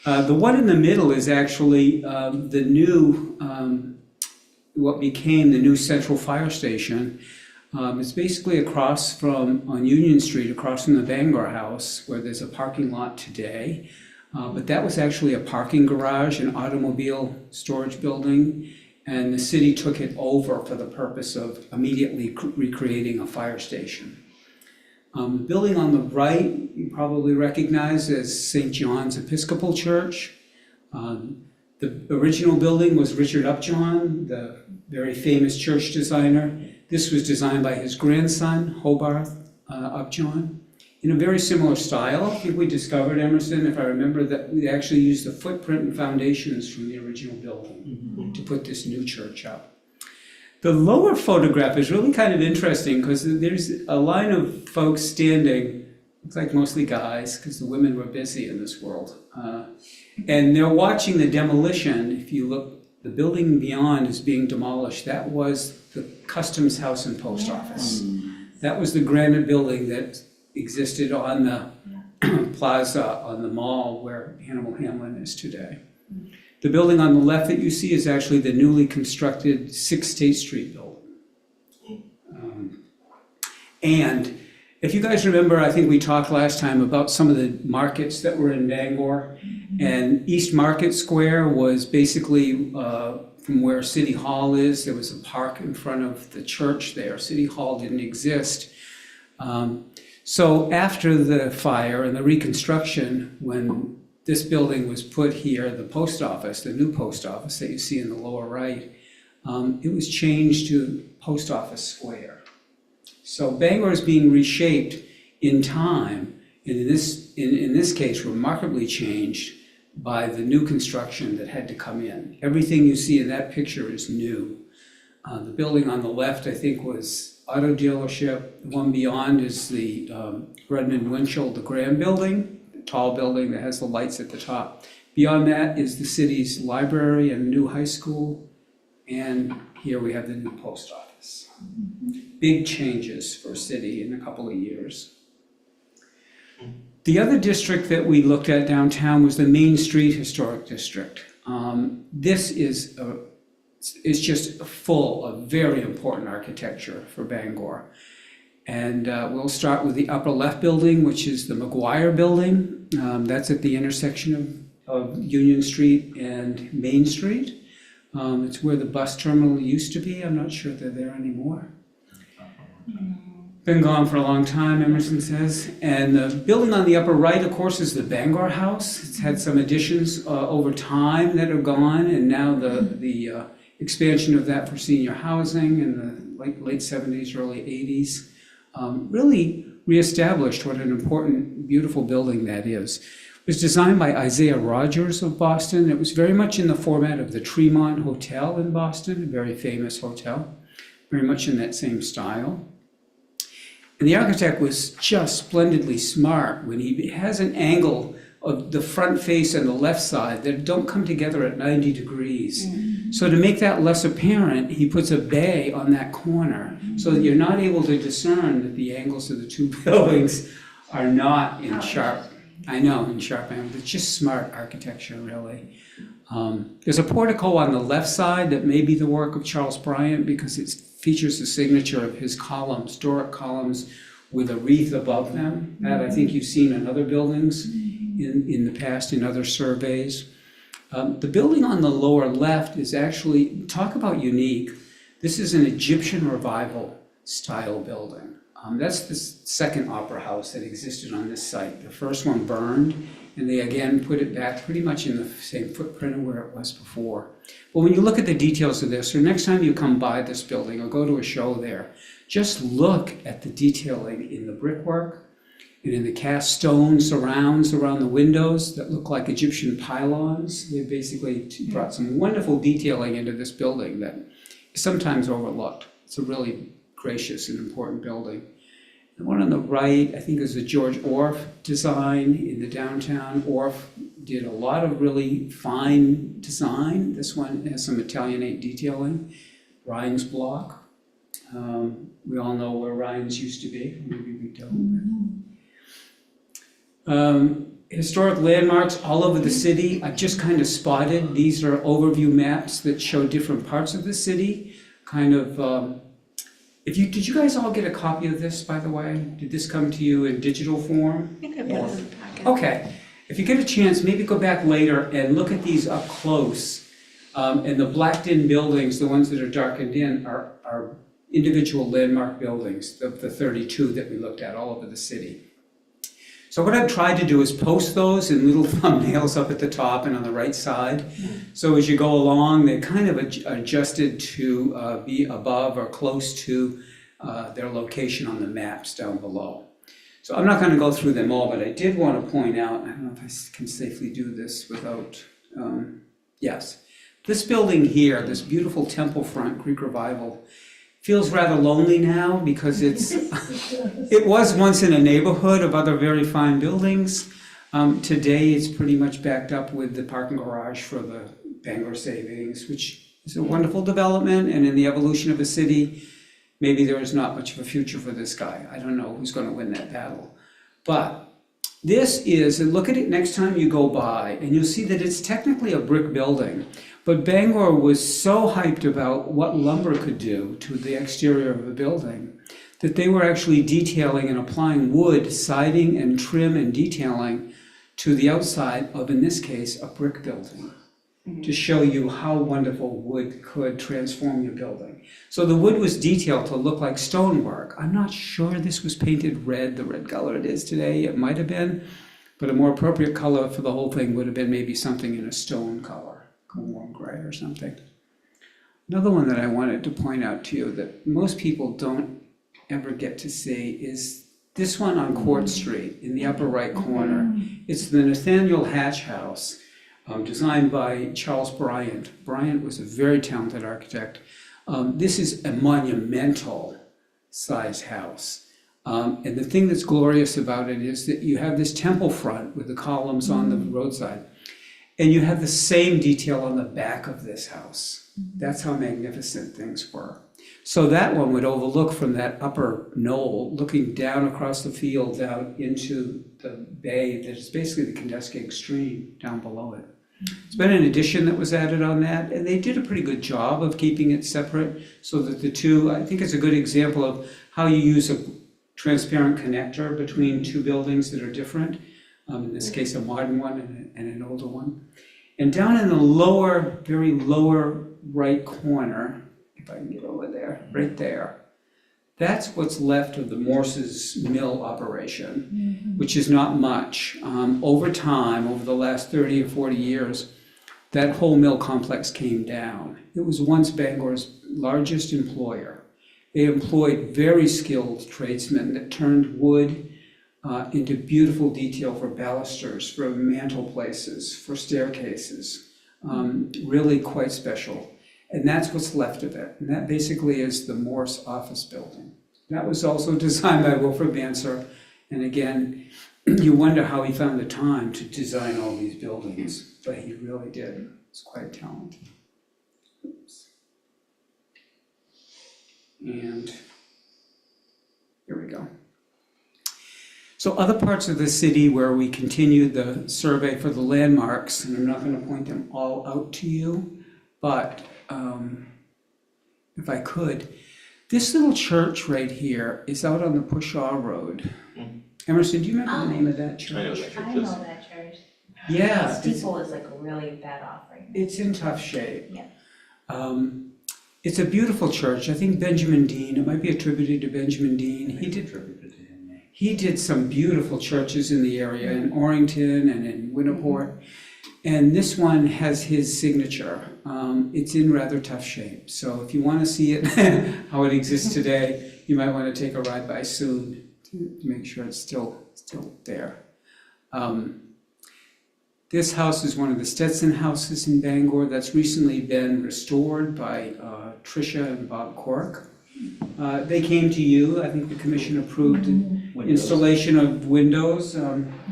[SPEAKER 4] The one in the middle is actually the new, what became the new central fire station. It's basically across from, on Union Street, across from the Bangor House, where there's a parking lot today. But that was actually a parking garage, an automobile storage building, and the city took it over for the purpose of immediately recreating a fire station. The building on the right, you probably recognize as St. John's Episcopal Church. The original building was Richard Upjohn, the very famous church designer. This was designed by his grandson, Hobarth Upjohn, in a very similar style. I think we discovered, Emerson, if I remember, that we actually used the footprint and foundations from the original building to put this new church up. The lower photograph is really kind of interesting because there's a line of folks standing, looks like mostly guys, because the women were busy in this world. And they're watching the demolition. If you look, the building beyond is being demolished. That was the Customs House and Post Office. That was the granite building that existed on the plaza on the mall where Hannibal Hamlin is today. The building on the left that you see is actually the newly constructed 6 State Street building. And if you guys remember, I think we talked last time about some of the markets that were in Bangor. And East Market Square was basically from where City Hall is. There was a park in front of the church there. City Hall didn't exist. So after the fire and the reconstruction, when this building was put here, the post office, the new post office that you see in the lower right, it was changed to Post Office Square. So Bangor is being reshaped in time, and in this case, remarkably changed by the new construction that had to come in. Everything you see in that picture is new. The building on the left, I think, was auto dealership. The one beyond is the Redmond Winchell, the Graham building, the tall building that has the lights at the top. Beyond that is the city's library and new high school. And here we have the new post office. Big changes for a city in a couple of years. The other district that we looked at downtown was the Main Street Historic District. This is just full of very important architecture for Bangor. And we'll start with the upper left building, which is the McGuire Building. That's at the intersection of Union Street and Main Street. It's where the bus terminal used to be. I'm not sure they're there anymore. Been gone for a long time, Emerson says. And the building on the upper right, of course, is the Bangor House. It's had some additions over time that are gone, and now the expansion of that for senior housing in the late 70s, early 80s really reestablished what an important, beautiful building that is. It was designed by Isaiah Rogers of Boston. It was very much in the format of the Tremont Hotel in Boston, a very famous hotel, very much in that same style. And the architect was just splendidly smart when he has an angle of the front face and the left side that don't come together at 90 degrees. So to make that less apparent, he puts a bay on that corner so that you're not able to discern that the angles of the two buildings are not in sharp, in sharp angles. It's just smart architecture, really. There's a portico on the left side that may be the work of Charles Bryant because it features the signature of his columns, Doric columns with a wreath above them. That I think you've seen in other buildings in the past, in other surveys. The building on the lower left is actually, talk about unique, this is an Egyptian revival style building. That's the second opera house that existed on this site. The first one burned, and they again put it back pretty much in the same footprint of where it was before. But when you look at the details of this, or next time you come by this building or go to a show there, just look at the detailing in the brickwork and in the cast stone surrounds around the windows that look like Egyptian pylons. They basically brought some wonderful detailing into this building that is sometimes overlooked. It's a really gracious and important building. The one on the right, I think, is a George Orff design in the downtown. Orff did a lot of really fine design. This one has some Italianate detailing. Rhines Block. We all know where Rhines used to be. Maybe we don't. Historic landmarks all over the city. I've just kind of spotted. These are overview maps that show different parts of the city. Kind of Did you guys all get a copy of this, by the way? Did this come to you in digital form?
[SPEAKER 9] I think I put it in the packet.
[SPEAKER 4] Okay, if you get a chance, maybe go back later and look at these up close. And the blacked-in buildings, the ones that are darkened in, are individual landmark buildings, the 32 that we looked at all over the city. So what I've tried to do is post those in little thumbnails up at the top and on the right side. So as you go along, they're kind of adjusted to be above or close to their location on the maps down below. So I'm not going to go through them all, but I did want to point out, I don't know if I can safely do this without, yes. This building here, this beautiful temple front Greek Revival, feels rather lonely now because it was once in a neighborhood of other very fine buildings. Today it's pretty much backed up with the parking garage for the Bangor Savings, which is a wonderful development, and in the evolution of a city, maybe there is not much of a future for this guy. I don't know who's going to win that battle. But this is, and look at it next time you go by, and you'll see that it's technically a brick building. But Bangor was so hyped about what lumber could do to the exterior of a building that they were actually detailing and applying wood, siding and trim and detailing to the outside of, in this case, a brick building, to show you how wonderful wood could transform your building. So the wood was detailed to look like stonework. I'm not sure this was painted red, the red color it is today. It might have been, but a more appropriate color for the whole thing would have been maybe something in a stone color. Warm gray or something. Another one that I wanted to point out to you that most people don't ever get to see is this one on Court Street in the upper right corner. It's the Nathaniel Hatch House, designed by Charles Bryant. Bryant was a very talented architect. This is a monumental size house. And the thing that's glorious about it is that you have this temple front with the columns on the roadside. And you have the same detail on the back of this house. That's how magnificent things were. So that one would overlook from that upper knoll, looking down across the field, down into the bay that is basically the Kenduskeag Stream down below it. It's been an addition that was added on that, and they did a pretty good job of keeping it separate so that the two, I think it's a good example of how you use a transparent connector between two buildings that are different. In this case, a modern one and an older one. And down in the lower, very lower right corner, if I can get over there, right there, that's what's left of the Morse's Mill operation, which is not much. Over time, over the last 30 or 40 years, that whole mill complex came down. It was once Bangor's largest employer. They employed very skilled tradesmen that turned wood into beautiful detail for balusters, for mantel places, for staircases, really quite special. And that's what's left of it. And that basically is the Morse office building. That was also designed by Wilfred Banzer. And again, you wonder how he found the time to design all these buildings, but he really did. It's quite talented. Oops. And here we go. So other parts of the city where we continued the survey for the landmarks, and I'm not going to point them all out to you, but if I could, this little church right here is out on the Pushaw Road. Emerson, do you remember the name of that church?
[SPEAKER 5] I know that church
[SPEAKER 2] I
[SPEAKER 5] is.
[SPEAKER 2] know that church.
[SPEAKER 4] Yeah,
[SPEAKER 2] The steeple is like really bad off right now.
[SPEAKER 4] it's in tough shape.
[SPEAKER 2] Yeah.
[SPEAKER 4] It's a beautiful church. I think Benjamin Dean, it might be attributed to Benjamin Dean. He did some beautiful churches in the area, in Orrington and in Winniport. And this one has his signature. It's in rather tough shape. So if you want to see it, how it exists today, you might want to take a ride by soon to make sure it's still there. This house is one of the Stetson houses in Bangor that's recently been restored by Tricia and Bob Cork. They came to you, I think the commission approved installation of windows,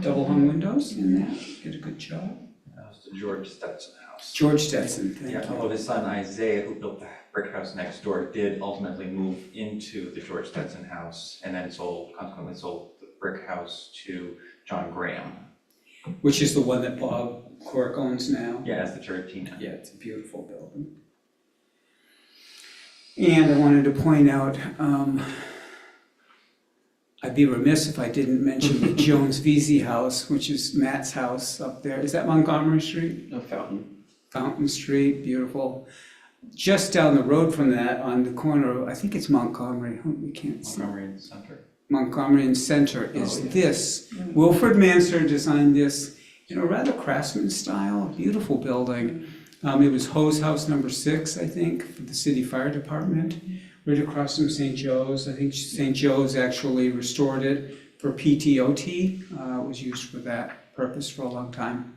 [SPEAKER 4] double hung windows in that, did a good job.
[SPEAKER 11] That was the George Stetson house.
[SPEAKER 4] George Stetson, thank
[SPEAKER 11] Yeah,
[SPEAKER 4] you.
[SPEAKER 11] although his son Isaiah, who built the brick house next door, did ultimately move into the George Stetson house and then consequently sold the brick house to John Graham.
[SPEAKER 4] Which is the one that Bob Cork owns now.
[SPEAKER 11] Yeah, as the Turretina.
[SPEAKER 4] Yeah, it's a beautiful building. And I wanted to point out, I'd be remiss if I didn't mention the Jones Vesey House, which is Matt's house up there. Is that Montgomery Street?
[SPEAKER 3] No fountain.
[SPEAKER 4] Fountain Street, beautiful. Just down the road from that, on the corner of, I think it's Montgomery, we can't see.
[SPEAKER 11] Montgomery in the center.
[SPEAKER 4] Montgomery and Center is
[SPEAKER 3] Oh, yeah.
[SPEAKER 4] this. Wilfred Manser designed this in a rather craftsman style, beautiful building. It was Hose House number 6, I think, for the city fire department, right across from St. Joe's. I think St. Joe's actually restored it for PTOT. It was used for that purpose for a long time.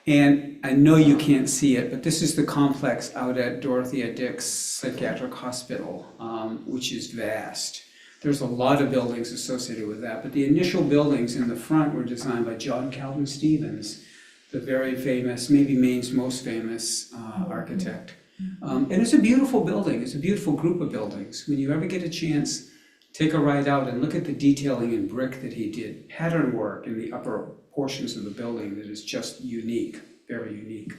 [SPEAKER 4] And I know you can't see it, but this is the complex out at Dorothea Dix Psychiatric Hospital, which is vast. There's a lot of buildings associated with that, but the initial buildings in the front were designed by John Calvin Stevens, the very famous, maybe Maine's most famous architect. And it's a beautiful building. It's a beautiful group of buildings. When you ever get a chance, take a ride out and look at the detailing in brick that he did, pattern work in the upper portions of the building that is just unique, very unique.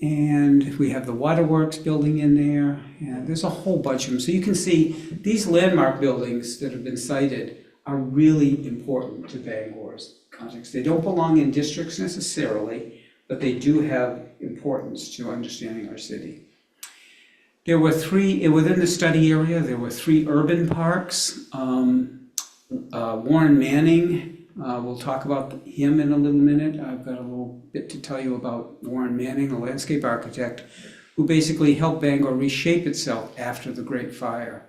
[SPEAKER 4] And we have the Waterworks building in there, and there's a whole bunch of them. So you can see these landmark buildings that have been cited are really important to Bangor's context. They don't belong in districts necessarily, but they do have importance to understanding our city. There were 3, within the study area, there were 3 urban parks. Warren Manning, we'll talk about him in a little minute. I've got a little bit to tell you about Warren Manning, a landscape architect, who basically helped Bangor reshape itself after the Great Fire.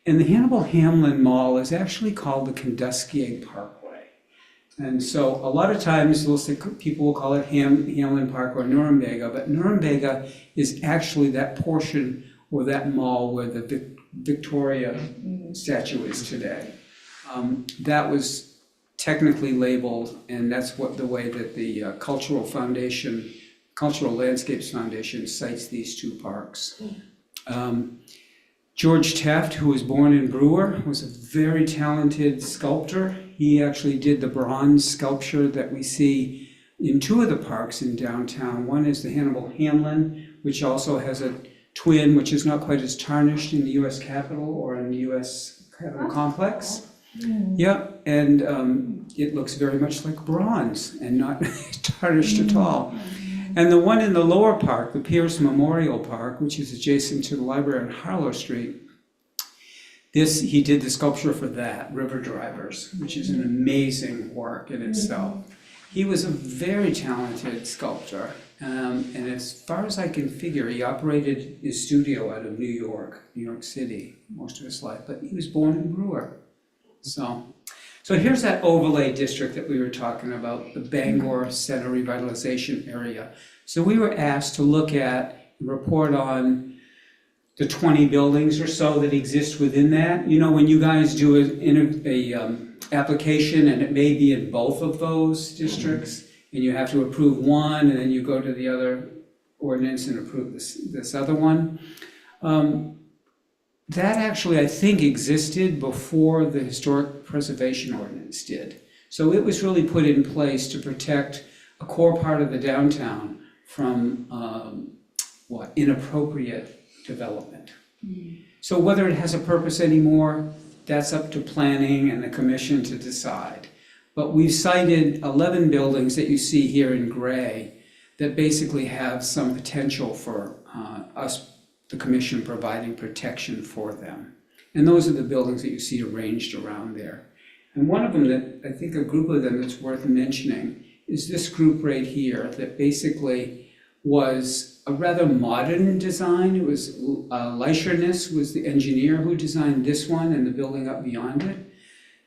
[SPEAKER 4] And the Hannibal Hamlin Mall is actually called the Kenduskeag Parkway. And so a lot of times people will call it Hamlin Park or Nuremberg, but Nuremberg is actually that portion or that mall where the Victoria statue is today. That was technically labeled, and that's the way that the Cultural Landscapes Foundation cites these 2 parks. George Taft, who was born in Brewer, was a very talented sculptor. He actually did the bronze sculpture that we see in 2 of the parks in downtown. One is the Hannibal Hamlin, which also has a twin, which is not quite as tarnished in the U.S. Capitol or in the U.S. Capitol complex. Yeah, and it looks very much like bronze and not tarnished at all. And the one in the lower park, the Pierce Memorial Park, which is adjacent to the library on Harlow Street, he did the sculpture for that, River Drivers, which is an amazing work in itself. He was a very talented sculptor, and as far as I can figure, he operated his studio out of New York City, most of his life, but he was born in Brewer. So here's that overlay district that we were talking about, the Bangor Center Revitalization Area. So we were asked to look at and report on the 20 buildings or so that exist within that. You know, when you guys do an application and it may be in both of those districts, and you have to approve one, and then you go to the other ordinance and approve this other one. That actually, I think, existed before the Historic Preservation Ordinance did. So it was really put in place to protect a core part of the downtown from inappropriate development. So whether it has a purpose anymore, that's up to planning and the commission to decide. But we've cited 11 buildings that you see here in gray that basically have some potential for us, the commission, providing protection for them. And those are the buildings that you see arranged around there. And one of them that I think a group of them that's worth mentioning is this group right here that basically was a rather modern design. It was Leisurness was the engineer who designed this one and the building up beyond it.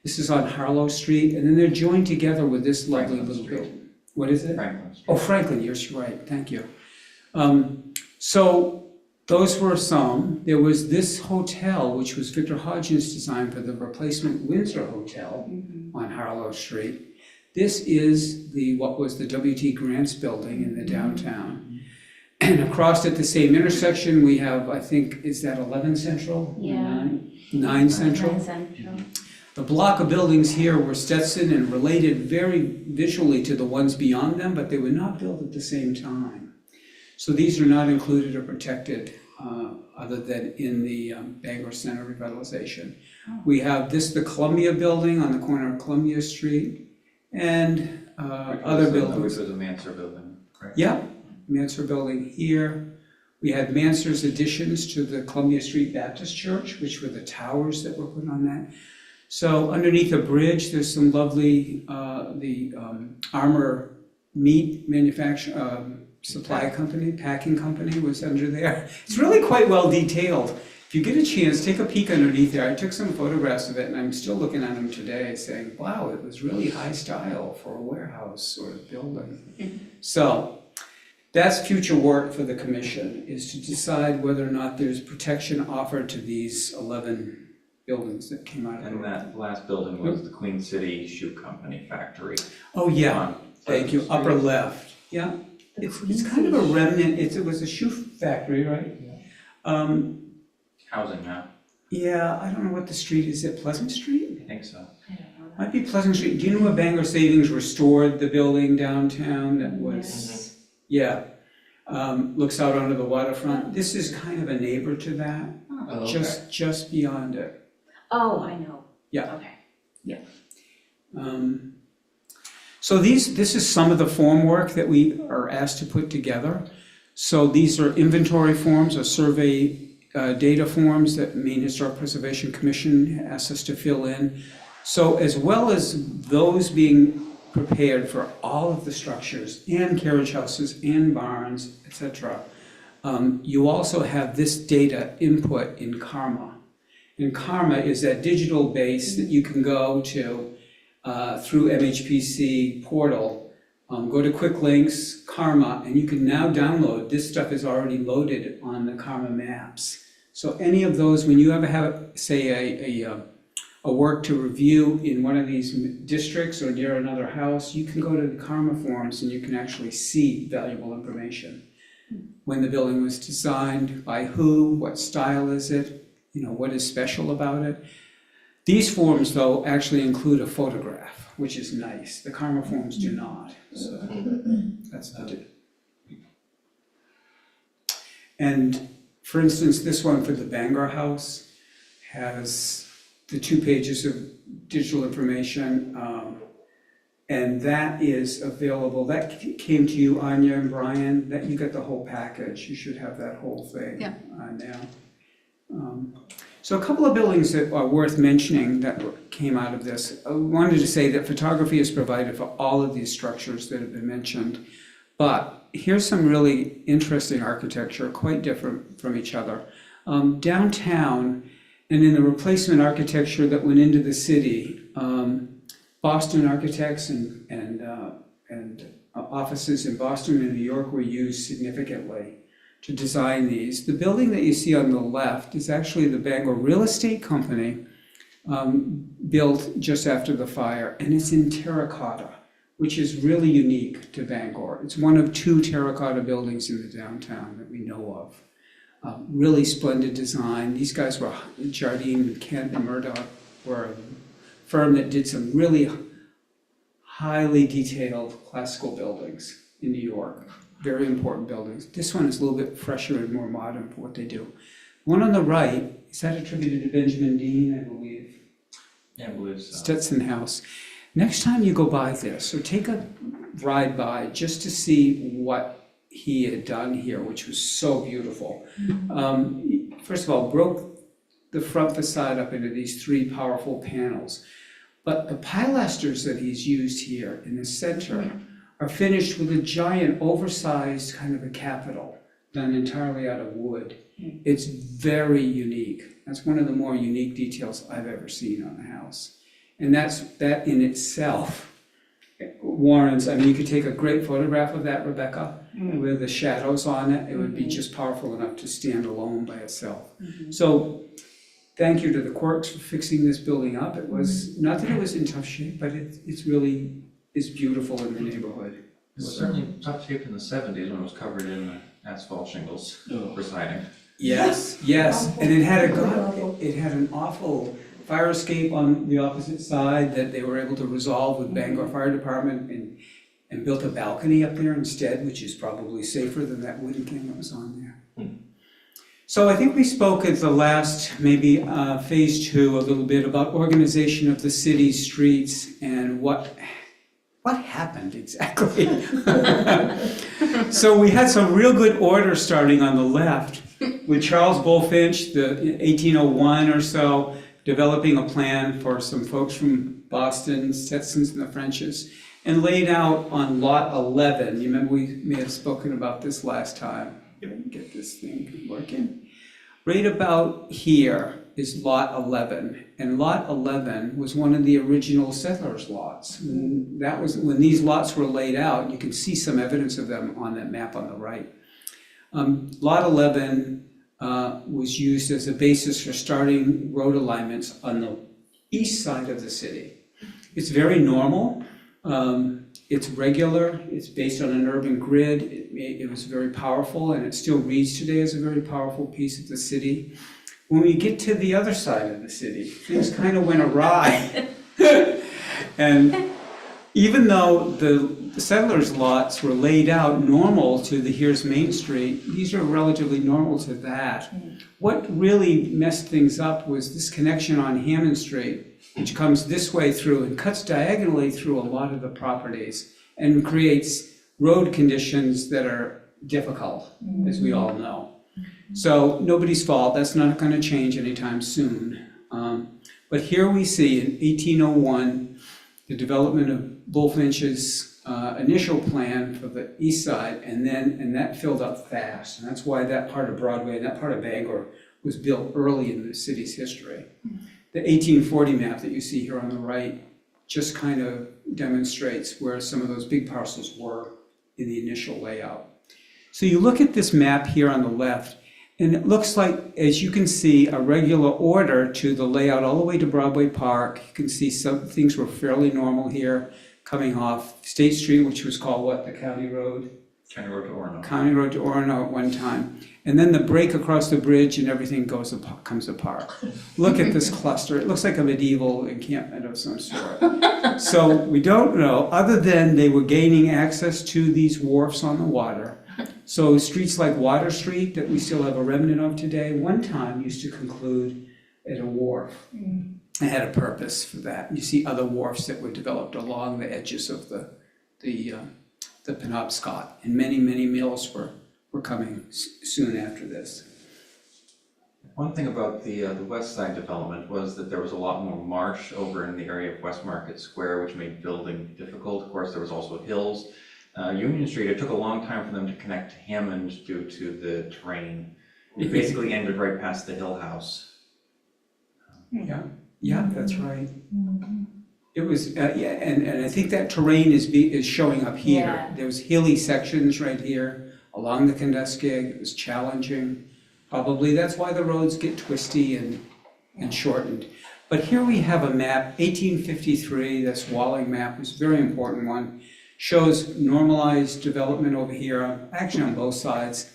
[SPEAKER 4] This is on Harlow Street, and then they're joined together with this lovely little building. What is it?
[SPEAKER 11] Franklin Street.
[SPEAKER 4] Oh, Franklin, you're right, thank you. So those were some. There was this hotel, which was Victor Hodgins' design for the replacement Windsor Hotel on Harlow Street. This is what was the W.T. Grant's building in the downtown. And across at the same intersection, we have, I think, is that 11 Central?
[SPEAKER 2] Yeah.
[SPEAKER 4] 9 Central?
[SPEAKER 2] Central.
[SPEAKER 4] The block of buildings here were Stetson and related very visually to the ones beyond them, but they were not built at the same time. So these are not included or protected other than in the Bangor Center revitalization. We have the Columbia Building on the corner of Columbia Street, and other buildings.
[SPEAKER 11] Which was a Mansur building, right?
[SPEAKER 4] Yeah, Mansur Building here. We had Mansur's additions to the Columbia Street Baptist Church, which were the towers that were put on that. So underneath a bridge, there's some lovely, Armor Meat Manufacture, Supply Company, Packing Company was under there. It's really quite well detailed. If you get a chance, take a peek underneath there. I took some photographs of it, and I'm still looking at them today saying, wow, it was really high style for a warehouse sort of building. So that's future work for the commission, is to decide whether or not there's protection offered to these 11 buildings that came out of it.
[SPEAKER 11] And that last building was the Queen City Shoe Company factory.
[SPEAKER 4] Oh, yeah,
[SPEAKER 11] on
[SPEAKER 4] thank you,
[SPEAKER 11] Pleasant
[SPEAKER 4] upper
[SPEAKER 11] Street.
[SPEAKER 4] left, yeah. It's kind of a remnant, it was a shoe factory, right?
[SPEAKER 11] Housing now,
[SPEAKER 4] Yeah, I don't know what the street is, it Pleasant Street?
[SPEAKER 11] I think so.
[SPEAKER 2] I don't know that.
[SPEAKER 4] Might be Pleasant Street. Do you know where Bangor Savings restored the building downtown that was? Yeah, looks out onto the waterfront. This is kind of a neighbor to that,
[SPEAKER 3] Oh, okay.
[SPEAKER 4] just beyond it.
[SPEAKER 2] Oh, I know.
[SPEAKER 4] Yeah.
[SPEAKER 2] Okay.
[SPEAKER 4] So this is some of the form work that we are asked to put together. So these are inventory forms or survey data forms that Maine Historic Preservation Commission asks us to fill in. So as well as those being prepared for all of the structures and carriage houses and barns, etc., you also have this data input in Karma. And Karma is that digital base that you can go to through MHPC portal, go to Quick Links, Karma, and you can now download. This stuff is already loaded on the Karma maps. So any of those, when you ever have, say, a work to review in one of these districts or near another house, you can go to the Karma forums and you can actually see valuable information. When the building was designed, by who, what style is it, what is special about it. These forms, though, actually include a photograph, which is nice. The Karma forms do not, so that's the. And for instance, this one for the Bangor House has the 2 pages of digital information, and that is available. That came to you, Anya and Brian, that you got the whole package. You should have that whole thing now. So a couple of buildings that are worth mentioning that came out of this. I wanted to say that photography is provided for all of these structures that have been mentioned, but here's some really interesting architecture, quite different from each other. Downtown, and in the replacement architecture that went into the city, Boston architects and offices in Boston and New York were used significantly to design these. The building that you see on the left is actually the Bangor Real Estate Company, built just after the fire, and it's in terracotta, which is really unique to Bangor. It's one of 2 terracotta buildings in the downtown that we know of. Really splendid design. These guys were, Jardine, Kent, and Murdoch were a firm that did some really highly detailed classical buildings in New York. Very important buildings. This one is a little bit fresher and more modern for what they do. One on the right, is that attributed to Benjamin Dean, I believe?
[SPEAKER 11] Yeah, I believe so.
[SPEAKER 4] Stetson House. Next time you go by this, or take a ride by just to see what he had done here, which was so beautiful. First of all, broke the front facade up into these 3 powerful panels. But the pilasters that he's used here in the center are finished with a giant oversized kind of a capital done entirely out of wood. It's very unique. That's one of the more unique details I've ever seen on a house. And that in itself warrants, I mean, you could take a great photograph of that, Rebecca, with the shadows on it. It would be just powerful enough to stand alone by itself. So thank you to the Quirks for fixing this building up. It was, not that it was in tough shape, but it's really is beautiful in the neighborhood.
[SPEAKER 11] It was certainly tough shape in the 70s when it was covered in asphalt shingles for siding.
[SPEAKER 4] Yes, and it had an awful fire escape on the opposite side that they were able to resolve with Bangor Fire Department and built a balcony up there instead, which is probably safer than that wooden thing that was on there. So I think we spoke at the last, maybe phase 2, a little bit about organization of the city's streets and what happened exactly. So we had some real good order starting on the left with Charles Bulfinch, the 1801 or so, developing a plan for some folks from Boston, Stetsons and the Frenches, and laid out on lot 11. You remember we may have spoken about this last time. If I can get this thing working. Right about here is lot 11, and lot 11 was one of the original settlers' lots. And that was when these lots were laid out. You can see some evidence of them on that map on the right. Lot 11 was used as a basis for starting road alignments on the east side of the city. It's very normal. It's regular, it's based on an urban grid, it was very powerful, and it still reads today as a very powerful piece of the city. When we get to the other side of the city, things kind of went awry. And even though the settlers' lots were laid out normal to the here's Main Street, these are relatively normal to that. What really messed things up was this connection on Hammond Street, which comes this way through and cuts diagonally through a lot of the properties and creates road conditions that are difficult, as we all know. So nobody's fault, that's not going to change anytime soon. But here we see in 1801, the development of Bulfinch's initial plan for the east side, and that filled up fast. And that's why that part of Broadway and that part of Bangor was built early in the city's history. The 1840 map that you see here on the right just kind of demonstrates where some of those big parcels were in the initial layout. So you look at this map here on the left, and it looks like, as you can see, a regular order to the layout all the way to Broadway Park. You can see some things were fairly normal here, coming off State Street, which was called what, the County Road?
[SPEAKER 11] County Road to Orono.
[SPEAKER 4] County Road to Orono at one time. And then the break across the bridge and everything comes apart. Look at this cluster. It looks like a medieval encampment of some sort. So we don't know, other than they were gaining access to these wharfs on the water. So streets like Water Street, that we still have a remnant of today, one time used to conclude at a wharf. It had a purpose for that. You see other wharfs that were developed along the edges of the Penobscot, and many mills were coming soon after this.
[SPEAKER 11] One thing about the west side development was that there was a lot more marsh over in the area of West Market Square, which made building difficult. Of course, there was also hills. Union Street, it took a long time for them to connect to Hammond due to the terrain. It basically ended right past the Hill House.
[SPEAKER 4] Yeah, that's right. It was, and I think that terrain is showing up here.
[SPEAKER 2] Yeah.
[SPEAKER 4] There was hilly sections right here along the Kenduskeag. It was challenging. Probably that's why the roads get twisty and shortened. But here we have a map, 1853, this Walling map, is a very important one. Shows normalized development over here, actually on both sides.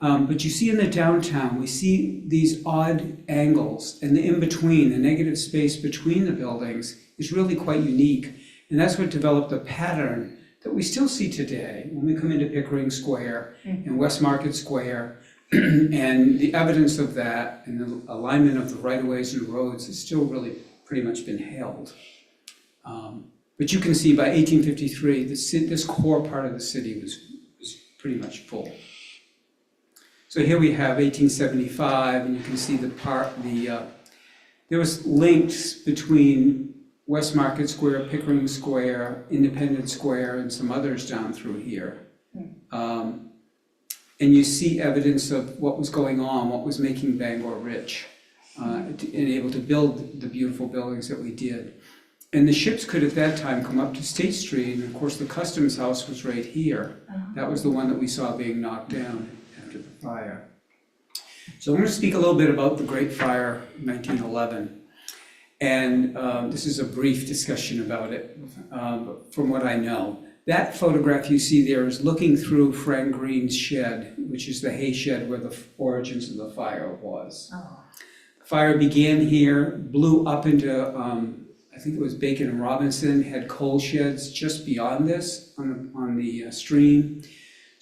[SPEAKER 4] But you see in the downtown, we see these odd angles, and the in-between, the negative space between the buildings is really quite unique. And that's what developed a pattern that we still see today when we come into Pickering Square and West Market Square. And the evidence of that and the alignment of the right-of-ways and roads has still really pretty much been held. But you can see by 1853, this core part of the city was pretty much full. So here we have 1875, and you can see there was links between West Market Square, Pickering Square, Independence Square, and some others down through here. And you see evidence of what was going on, what was making Bangor rich, and able to build the beautiful buildings that we did. And the ships could at that time come up to State Street, and of course the Customs House was right here. That was the one that we saw being knocked down after the fire. So I'm going to speak a little bit about the Great Fire of 1911. And this is a brief discussion about it, from what I know. That photograph you see there is looking through Frank Green's shed, which is the hay shed where the origins of the fire was. The fire began here, blew up into I think it was Bacon and Robinson, had coal sheds just beyond this on the stream.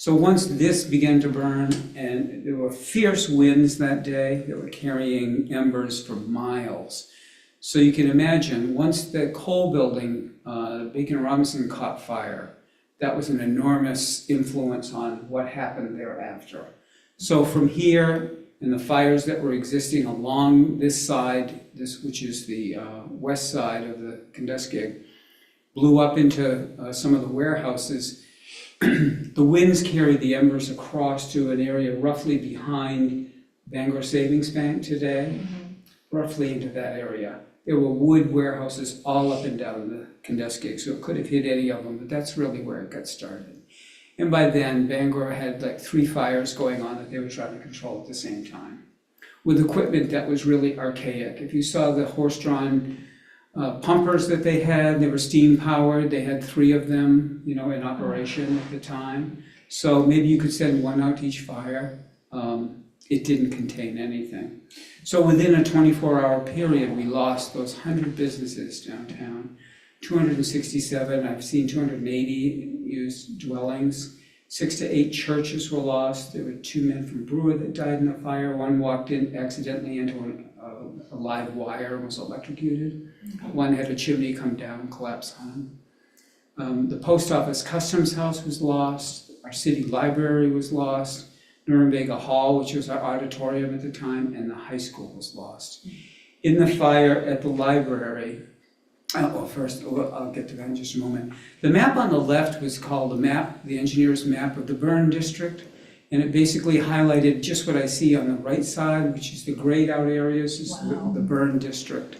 [SPEAKER 4] So once this began to burn, and there were fierce winds that day that were carrying embers for miles. So you can imagine, once the coal building, Bacon Robinson caught fire, that was an enormous influence on what happened thereafter. So from here, and the fires that were existing along this side, which is the west side of the Kenduskeag, blew up into some of the warehouses. The winds carried the embers across to an area roughly behind Bangor Savings Bank today, roughly into that area. There were wood warehouses all up and down the Kenduskeag, so it could have hit any of them, but that's really where it got started. And by then, Bangor had like 3 fires going on that they were trying to control at the same time, with equipment that was really archaic. If you saw the horse-drawn pumpers that they were steam powered. They had 3 of them, in operation at the time. So maybe you could send 1 out to each fire. It didn't contain anything. So within a 24-hour period, we lost those 100 businesses downtown, 267, I've seen 280 used dwellings. 6 to 8 churches were lost. There were 2 men from Brewer that died in the fire. One walked in accidentally into a live wire and was electrocuted. One had a chimney come down and collapse on him. The post office customs house was lost. Our city library was lost. Nuremberg Hall, which was our auditorium at the time, and the high school was lost. In the fire at the library, I'll get to that in just a moment. The map on the left was called the engineer's map of the burn district, and it basically highlighted just what I see on the right side, which is the grayed out areas, is the burn district.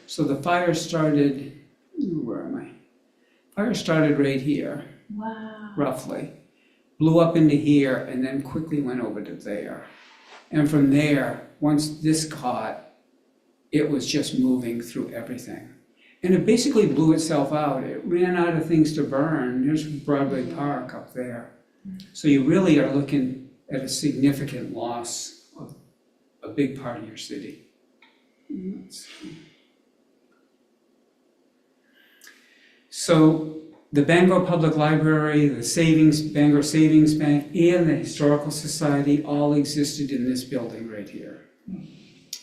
[SPEAKER 4] So the fire started, where am I? Fire started right here, roughly, blew up into here, and then quickly went over to there. And from there, once this caught, it was just moving through everything. And it basically blew itself out. It ran out of things to burn. There's Broadway Park up there. So you really are looking at a significant loss of a big part of your city. So the Bangor Public Library, the Bangor Savings Bank, and the Historical Society all existed in this building right here.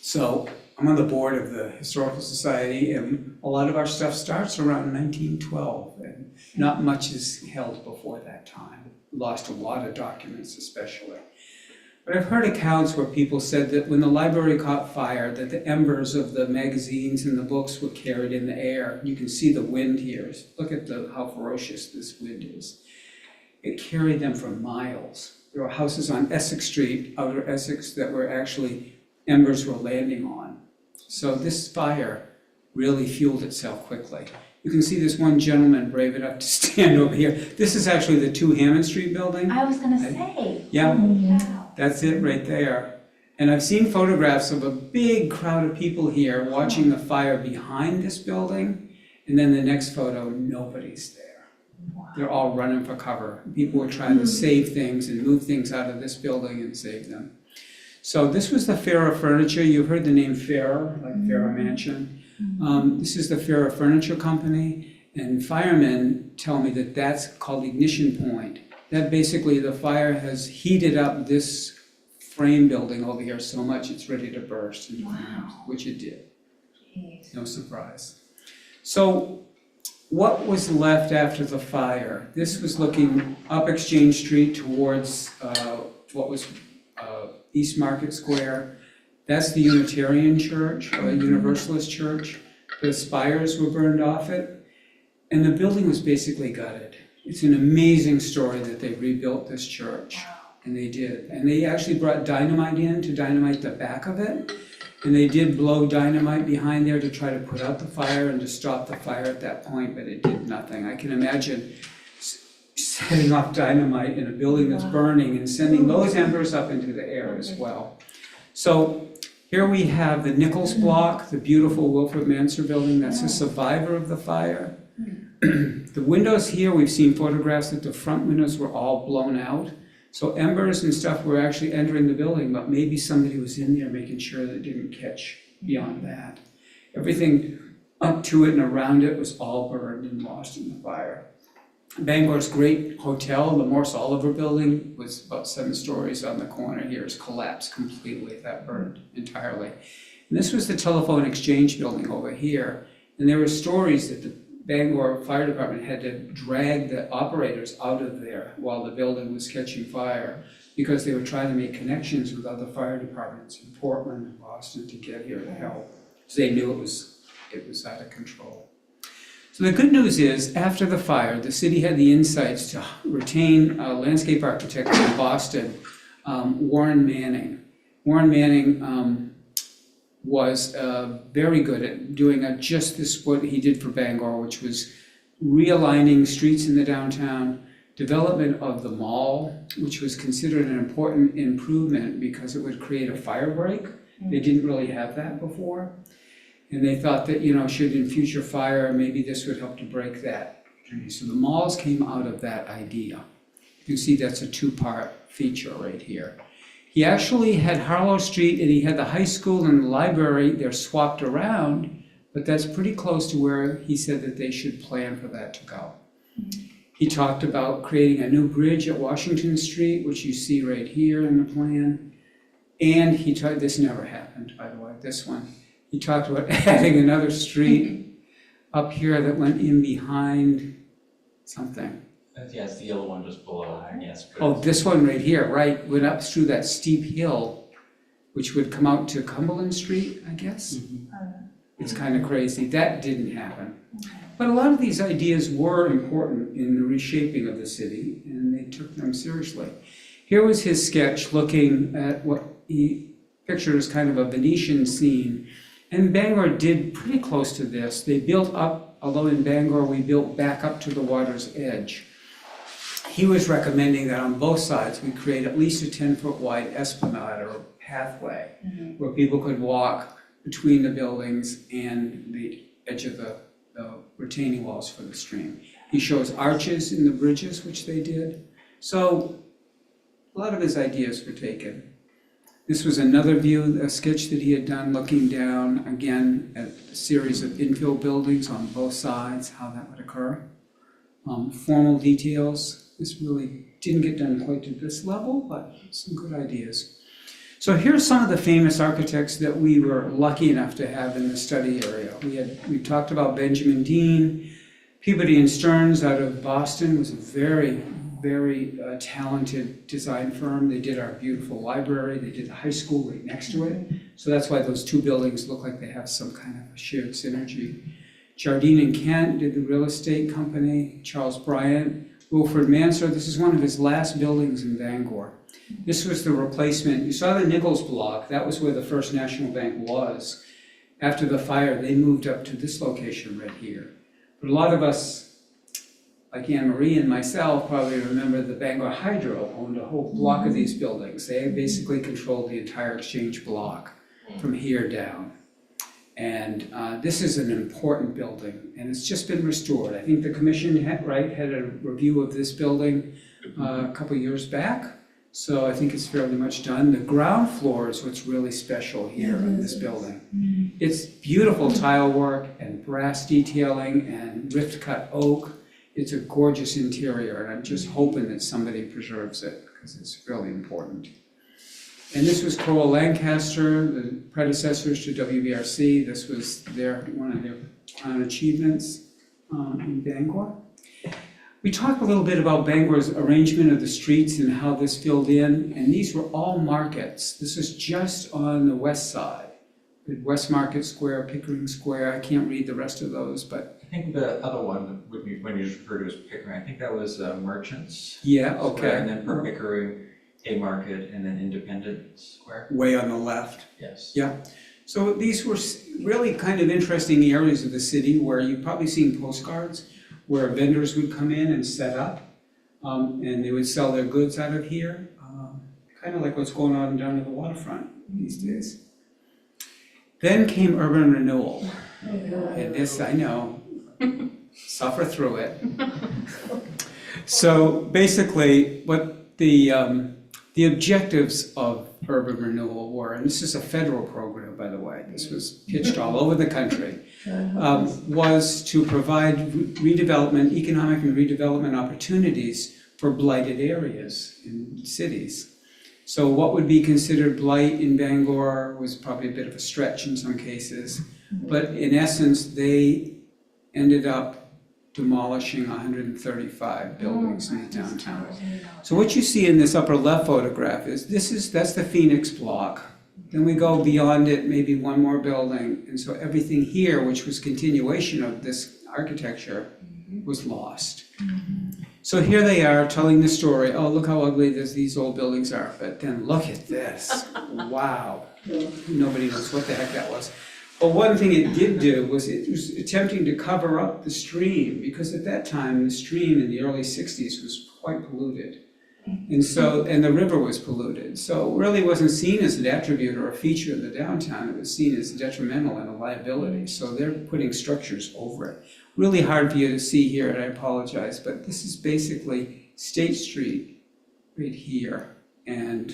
[SPEAKER 4] So I'm on the board of the Historical Society, and a lot of our stuff starts around 1912, and not much is held before that time. We lost a lot of documents especially. But I've heard accounts where people said that when the library caught fire, that the embers of the magazines and the books were carried in the air. You can see the wind here. Look at how ferocious this wind is. It carried them for miles. There were houses on Essex Street, outer Essex, that were actually embers were landing on. So this fire really fueled itself quickly. You can see this one gentleman brave enough to stand over here. This is actually the 2 Hammond Street building.
[SPEAKER 2] I was gonna say.
[SPEAKER 4] Yeah.
[SPEAKER 2] Wow.
[SPEAKER 4] That's it right there. And I've seen photographs of a big crowd of people here watching the fire behind this building. And then the next photo, nobody's there. They're all running for cover. People were trying to save things and move things out of this building and save them. So this was the Farrer Furniture. You've heard the name Farrer, like Farrer Mansion. This is the Farrer Furniture Company. And firemen tell me that that's called ignition point. That basically the fire has heated up this frame building over here so much it's ready to burst into flames, which it did.
[SPEAKER 2] Jeez.
[SPEAKER 4] No surprise. So what was left after the fire? This was looking up Exchange Street towards what was East Market Square. That's the Unitarian Church, or Universalist Church. The spires were burned off it, and the building was basically gutted. It's an amazing story that they rebuilt this church, and they did. And they actually brought dynamite in to dynamite the back of it, and they did blow dynamite behind there to try to put out the fire and to stop the fire at that point, but it did nothing. I can imagine setting off dynamite in a building that's burning and sending those embers up into the air as well. So here we have the Nichols Block, the beautiful Wilfrid Manser building. That's a survivor of the fire. The windows here, we've seen photographs that the front windows were all blown out. So embers and stuff were actually entering the building, but maybe somebody was in there making sure that it didn't catch beyond that. Everything up to it and around it was all burned and lost in the fire. Bangor's great hotel, the Morse Oliver building, was about 7 stories on the corner here, has collapsed completely, that burned entirely. And this was the telephone exchange building over here, and there were stories that the Bangor Fire Department had to drag the operators out of there while the building was catching fire, because they were trying to make connections with other fire departments in Portland and Boston to get here to help, because they knew it was out of control. So the good news is, after the fire, the city had the insights to retain a landscape architect in Boston, Warren Manning. Warren Manning was very good at doing just this, what he did for Bangor, which was realigning streets in the downtown, development of the mall, which was considered an important improvement because it would create a fire break. They didn't really have that before. And they thought that, should in future fire, maybe this would help to break that. So the malls came out of that idea. You see that's a 2-part feature right here. He actually had Harlow Street, and he had the high school and the library, they're swapped around, but that's pretty close to where he said that they should plan for that to go. He talked about creating a new bridge at Washington Street, which you see right here in the plan. And this never happened, by the way, this one. He talked about adding another street up here that went in behind something.
[SPEAKER 11] Yes, the yellow one just below, yes. but
[SPEAKER 4] Oh, this one right here, right, went up through that steep hill, which would come out to Cumberland Street, I guess. It's kind of crazy. That didn't happen. But a lot of these ideas were important in the reshaping of the city, and they took them seriously. Here was his sketch looking at what he pictured as kind of a Venetian scene. And Bangor did pretty close to this. They built up, although in Bangor we built back up to the water's edge. He was recommending that on both sides we create at least a 10-foot wide esplanade or pathway where people could walk between the buildings and the edge of the retaining walls for the stream. He shows arches in the bridges, which they did. So a lot of his ideas were taken. This was another view, a sketch that he had done looking down, again, at a series of infill buildings on both sides, how that would occur. Formal details. This really didn't get done quite to this level, but some good ideas. So here's some of the famous architects that we were lucky enough to have in the study area. We talked about Benjamin Dean. Peabody and Stearns out of Boston was a very talented design firm. They did our beautiful library. They did the high school right next to it. So that's why those 2 buildings look like they have some kind of a shared synergy. Jardine and Kent did the real estate company. Charles Bryant, Wilfred Manser. This is one of his last buildings in Bangor. This was the replacement. You saw the Nichols block. That was where the First National Bank was. After the fire, they moved up to this location right here. But a lot of us, like Anne Marie and myself, probably remember the Bangor Hydro owned a whole block of these buildings. They basically controlled the entire exchange block from here down. And this is an important building, and it's just been restored. I think the commission had a review of this building a couple years back. So I think it's fairly much done. The ground floor is what's really special here in this building. It's beautiful tile work and brass detailing and rift cut oak. It's a gorgeous interior, and I'm just hoping that somebody preserves it because it's really important. And this was Crowell Lancaster, the predecessors to WBRC. This was one of their crown achievements in Bangor. We talked a little bit about Bangor's arrangement of the streets and how this filled in, and these were all markets. This is just on the west side. West Market Square, Pickering Square, I can't read the rest of those, but.
[SPEAKER 11] I think the other one, when you refer to as Pickering, I think that was Merchants.
[SPEAKER 4] Yeah, okay.
[SPEAKER 11] Square, and then per Pickering, Haymarket, and then Independence Square.
[SPEAKER 4] Way on the left.
[SPEAKER 11] Yes.
[SPEAKER 4] Yeah. So these were really kind of interesting areas of the city where you've probably seen postcards where vendors would come in and set up, and they would sell their goods out of here, kind of like what's going on down at the waterfront these days. Then came urban renewal, and this, I know, suffer through it. So basically, what the objectives of urban renewal were, and this is a federal program, by the way, this was pitched all over the country. was to provide redevelopment, economic and redevelopment opportunities for blighted areas in cities. So what would be considered blight in Bangor was probably a bit of a stretch in some cases, but in essence, they ended up demolishing 135 buildings in the downtown. So what you see in this upper left photograph is that's the Phoenix block. Then we go beyond it, maybe one more building, and so everything here, which was continuation of this architecture, was lost. So here they are telling the story, oh, look how ugly these old buildings are, but then look at this, wow. Nobody knows what the heck that was. But one thing it did do was it was attempting to cover up the stream, because at that time, the stream in the early 60s was quite polluted. And the river was polluted. So it really wasn't seen as an attribute or a feature of the downtown. It was seen as detrimental and a liability. So they're putting structures over it. Really hard for you to see here, and I apologize, but this is basically State Street right here. And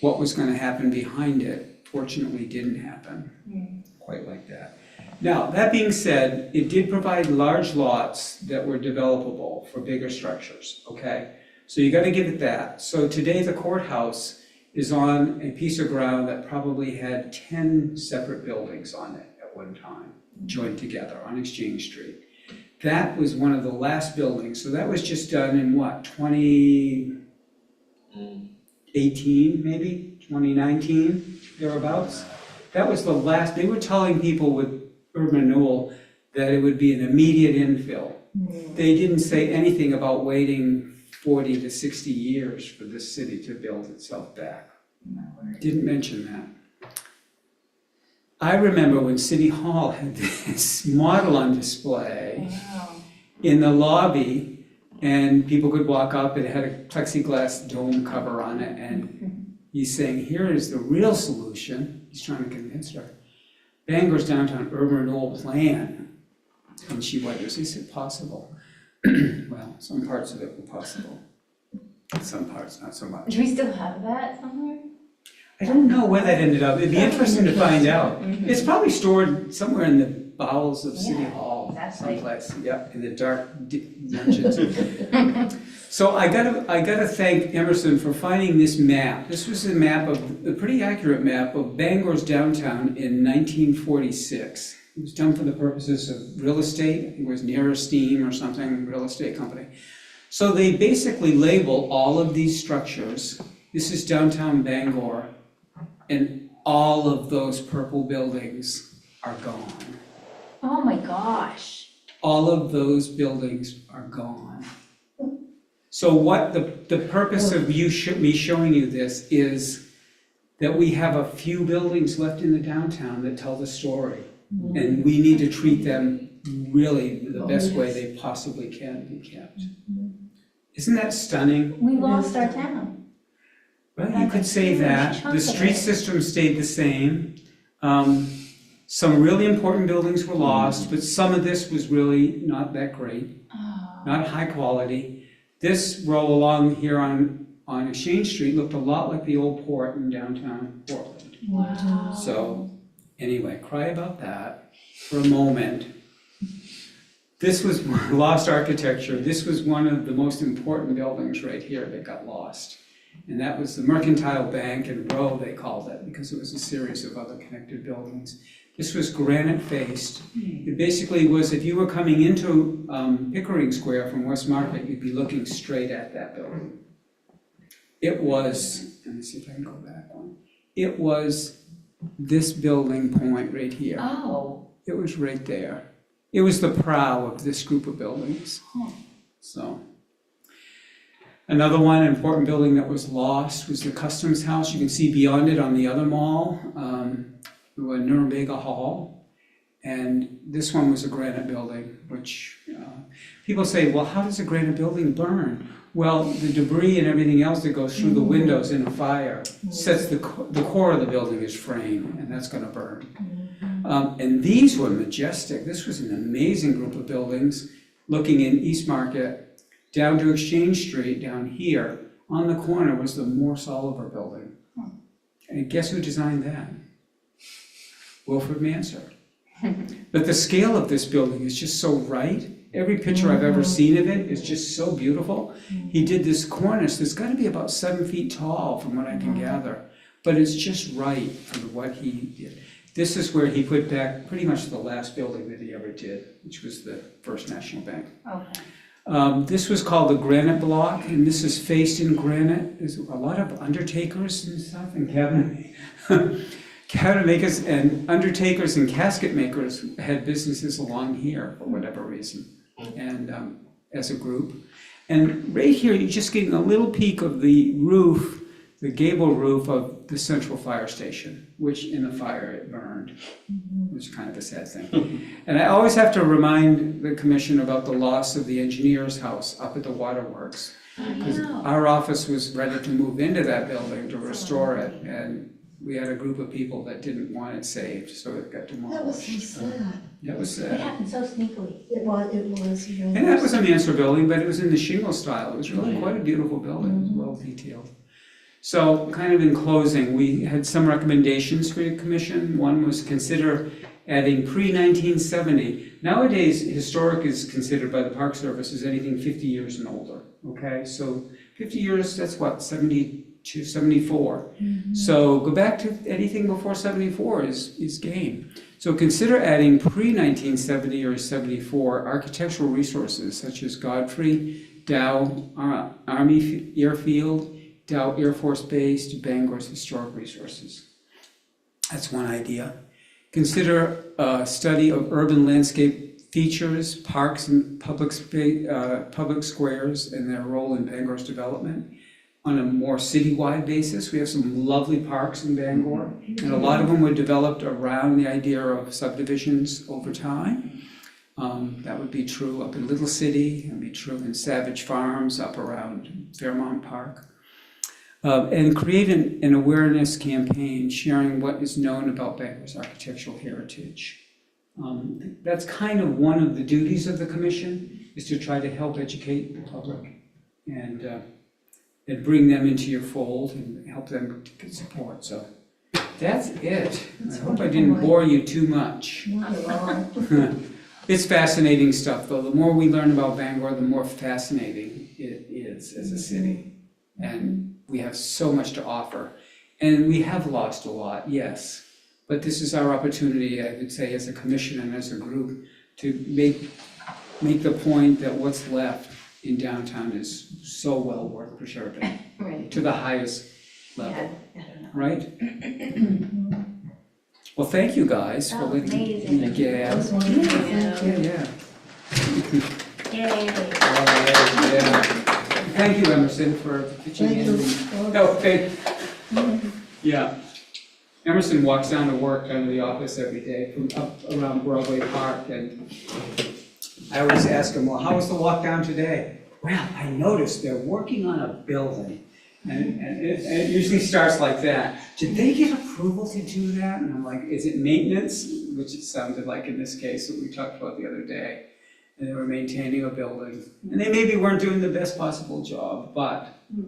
[SPEAKER 4] what was going to happen behind it, fortunately, didn't happen quite like that. Now, that being said, it did provide large lots that were developable for bigger structures, okay? So you got to give it that. So today the courthouse is on a piece of ground that probably had 10 separate buildings on it at one time, joined together on Exchange Street. That was one of the last buildings. So that was just done in what, 2018 maybe, 2019, thereabouts? That was the last. They were telling people with urban renewal that it would be an immediate infill. They didn't say anything about waiting 40 to 60 years for this city to build itself back. Didn't mention that. I remember when City Hall had this model on display in the lobby, and people could walk up, and it had a plexiglass dome cover on it, and he's saying, here is the real solution. He's trying to convince her. Bangor's downtown urban renewal plan. And she wonders, is it possible? Well, some parts of it were possible. Some parts, not so much.
[SPEAKER 2] Do we still have that somewhere?
[SPEAKER 4] I don't know where that ended up. It'd be interesting to find out. It's probably stored somewhere in the bowels of City Hall,
[SPEAKER 2] exactly.
[SPEAKER 4] someplace. Yep, in the dark dungeons. So I gotta thank Emerson for finding this map. This was a pretty accurate map of Bangor's downtown in 1946. It was done for the purposes of real estate. I think it was Near Steam or something, real estate company. So they basically label all of these structures. This is downtown Bangor, and all of those purple buildings are gone.
[SPEAKER 2] Oh my gosh.
[SPEAKER 4] All of those buildings are gone. So what the purpose of me showing you this is that we have a few buildings left in the downtown that tell the story. And we need to treat them really the best way they possibly can be kept. Isn't that stunning?
[SPEAKER 2] We lost our town.
[SPEAKER 4] Well, you could say that. The street system stayed the same. Some really important buildings were lost, but some of this was really not that great, not high quality. This row along here on Exchange Street looked a lot like the old port in downtown Portland.
[SPEAKER 2] Wow.
[SPEAKER 4] So anyway, cry about that for a moment. This was lost architecture. This was one of the most important buildings right here that got lost. And that was the Mercantile Bank and Row, they called it, because it was a series of other connected buildings. This was granite faced. It basically was, if you were coming into Pickering Square from West Market, you'd be looking straight at that building. It was, let me see if I can go back one. It was this building point right here.
[SPEAKER 2] Oh.
[SPEAKER 4] It was right there. It was the prow of this group of buildings. So. Another one important building that was lost was the Customs House. You can see beyond it on the other mall, Nuremberg Hall. And this one was a granite building, which people say, well, how does a granite building burn? Well, the debris and everything else that goes through the windows in a fire sets the core of the building is frame, and that's going to burn. And these were majestic. This was an amazing group of buildings looking in East Market down to Exchange Street down here. On the corner was the Morse Oliver building. And guess who designed that? Wilfred Manser. But the scale of this building is just so right. Every picture I've ever seen of it is just so beautiful. He did this cornice that's got to be about 7 feet tall from what I can gather. But it's just right for what he did. This is where he put back pretty much the last building that he ever did, which was the First National Bank.
[SPEAKER 2] Okay.
[SPEAKER 4] This was called the granite block, and this is faced in granite. There's a lot of undertakers and stuff, and cabinet makers and undertakers and casket makers had businesses along here for whatever reason, and as a group. And right here, you're just getting a little peek of the roof, the gable roof of the central fire station, which in the fire it burned. It was kind of a sad thing. And I always have to remind the commission about the loss of the engineer's house up at the waterworks. Because our office was ready to move into that building to restore it, and we had a group of people that didn't want it saved, so it got
[SPEAKER 1] That was so
[SPEAKER 4] demolished.
[SPEAKER 1] sad.
[SPEAKER 4] That was
[SPEAKER 2] It
[SPEAKER 4] sad.
[SPEAKER 2] happened so sneakily.
[SPEAKER 1] It was.
[SPEAKER 4] And that was a Mansard building, but it was in the shingle style. It was really quite a beautiful building, it was well detailed. So kind of in closing, we had some recommendations for the commission. One was consider adding pre-1970. Nowadays, historic is considered by the Park Service as anything 50 years and older, okay? So 50 years, that's what, 72, 74. So go back to anything before 74 is game. So consider adding pre-1970 or 74 architectural resources such as Godfrey, Dow Army Airfield, Dow Air Force Base to Bangor's historic resources. That's one idea. Consider a study of urban landscape features, parks and public squares and their role in Bangor's development. On a more citywide basis, we have some lovely parks in Bangor, and a lot of them were developed around the idea of subdivisions over time. That would be true up in Little City, and be true in Savage Farms up around Fairmount Park. And create an awareness campaign sharing what is known about Bangor's architectural heritage. That's kind of one of the duties of the commission, is to try to help educate the public and bring them into your fold and help them to get support. So that's it. I hope I didn't bore you too much.
[SPEAKER 1] Not at all.
[SPEAKER 4] It's fascinating stuff, though. The more we learn about Bangor, the more fascinating it is as a city. And we have so much to offer. And we have lost a lot, yes. But this is our opportunity, I would say, as a commission and as a group, to make the point that what's left in downtown is so well worth preserving
[SPEAKER 2] Right.
[SPEAKER 4] to the highest
[SPEAKER 2] Yeah,
[SPEAKER 4] level,
[SPEAKER 2] I don't know.
[SPEAKER 4] right? Well, thank you guys for
[SPEAKER 2] That was
[SPEAKER 4] letting me
[SPEAKER 2] amazing.
[SPEAKER 1] That
[SPEAKER 4] gab.
[SPEAKER 1] was wonderful, thank you.
[SPEAKER 4] Yeah.
[SPEAKER 2] Yay.
[SPEAKER 4] Yeah. Thank you, Emerson, for pitching
[SPEAKER 1] Thank
[SPEAKER 4] in.
[SPEAKER 1] you.
[SPEAKER 4] No, yeah. Emerson walks down to work down to the office every day from up around Broadway Park, and I always ask him, well, how was the walk down today? Well, I noticed they're working on a building. And it usually starts like that. Did they get approval to do that? And I'm like, is it maintenance? Which it sounded like in this case that we talked about the other day. And they were maintaining a building. And they maybe weren't doing the best possible job, but there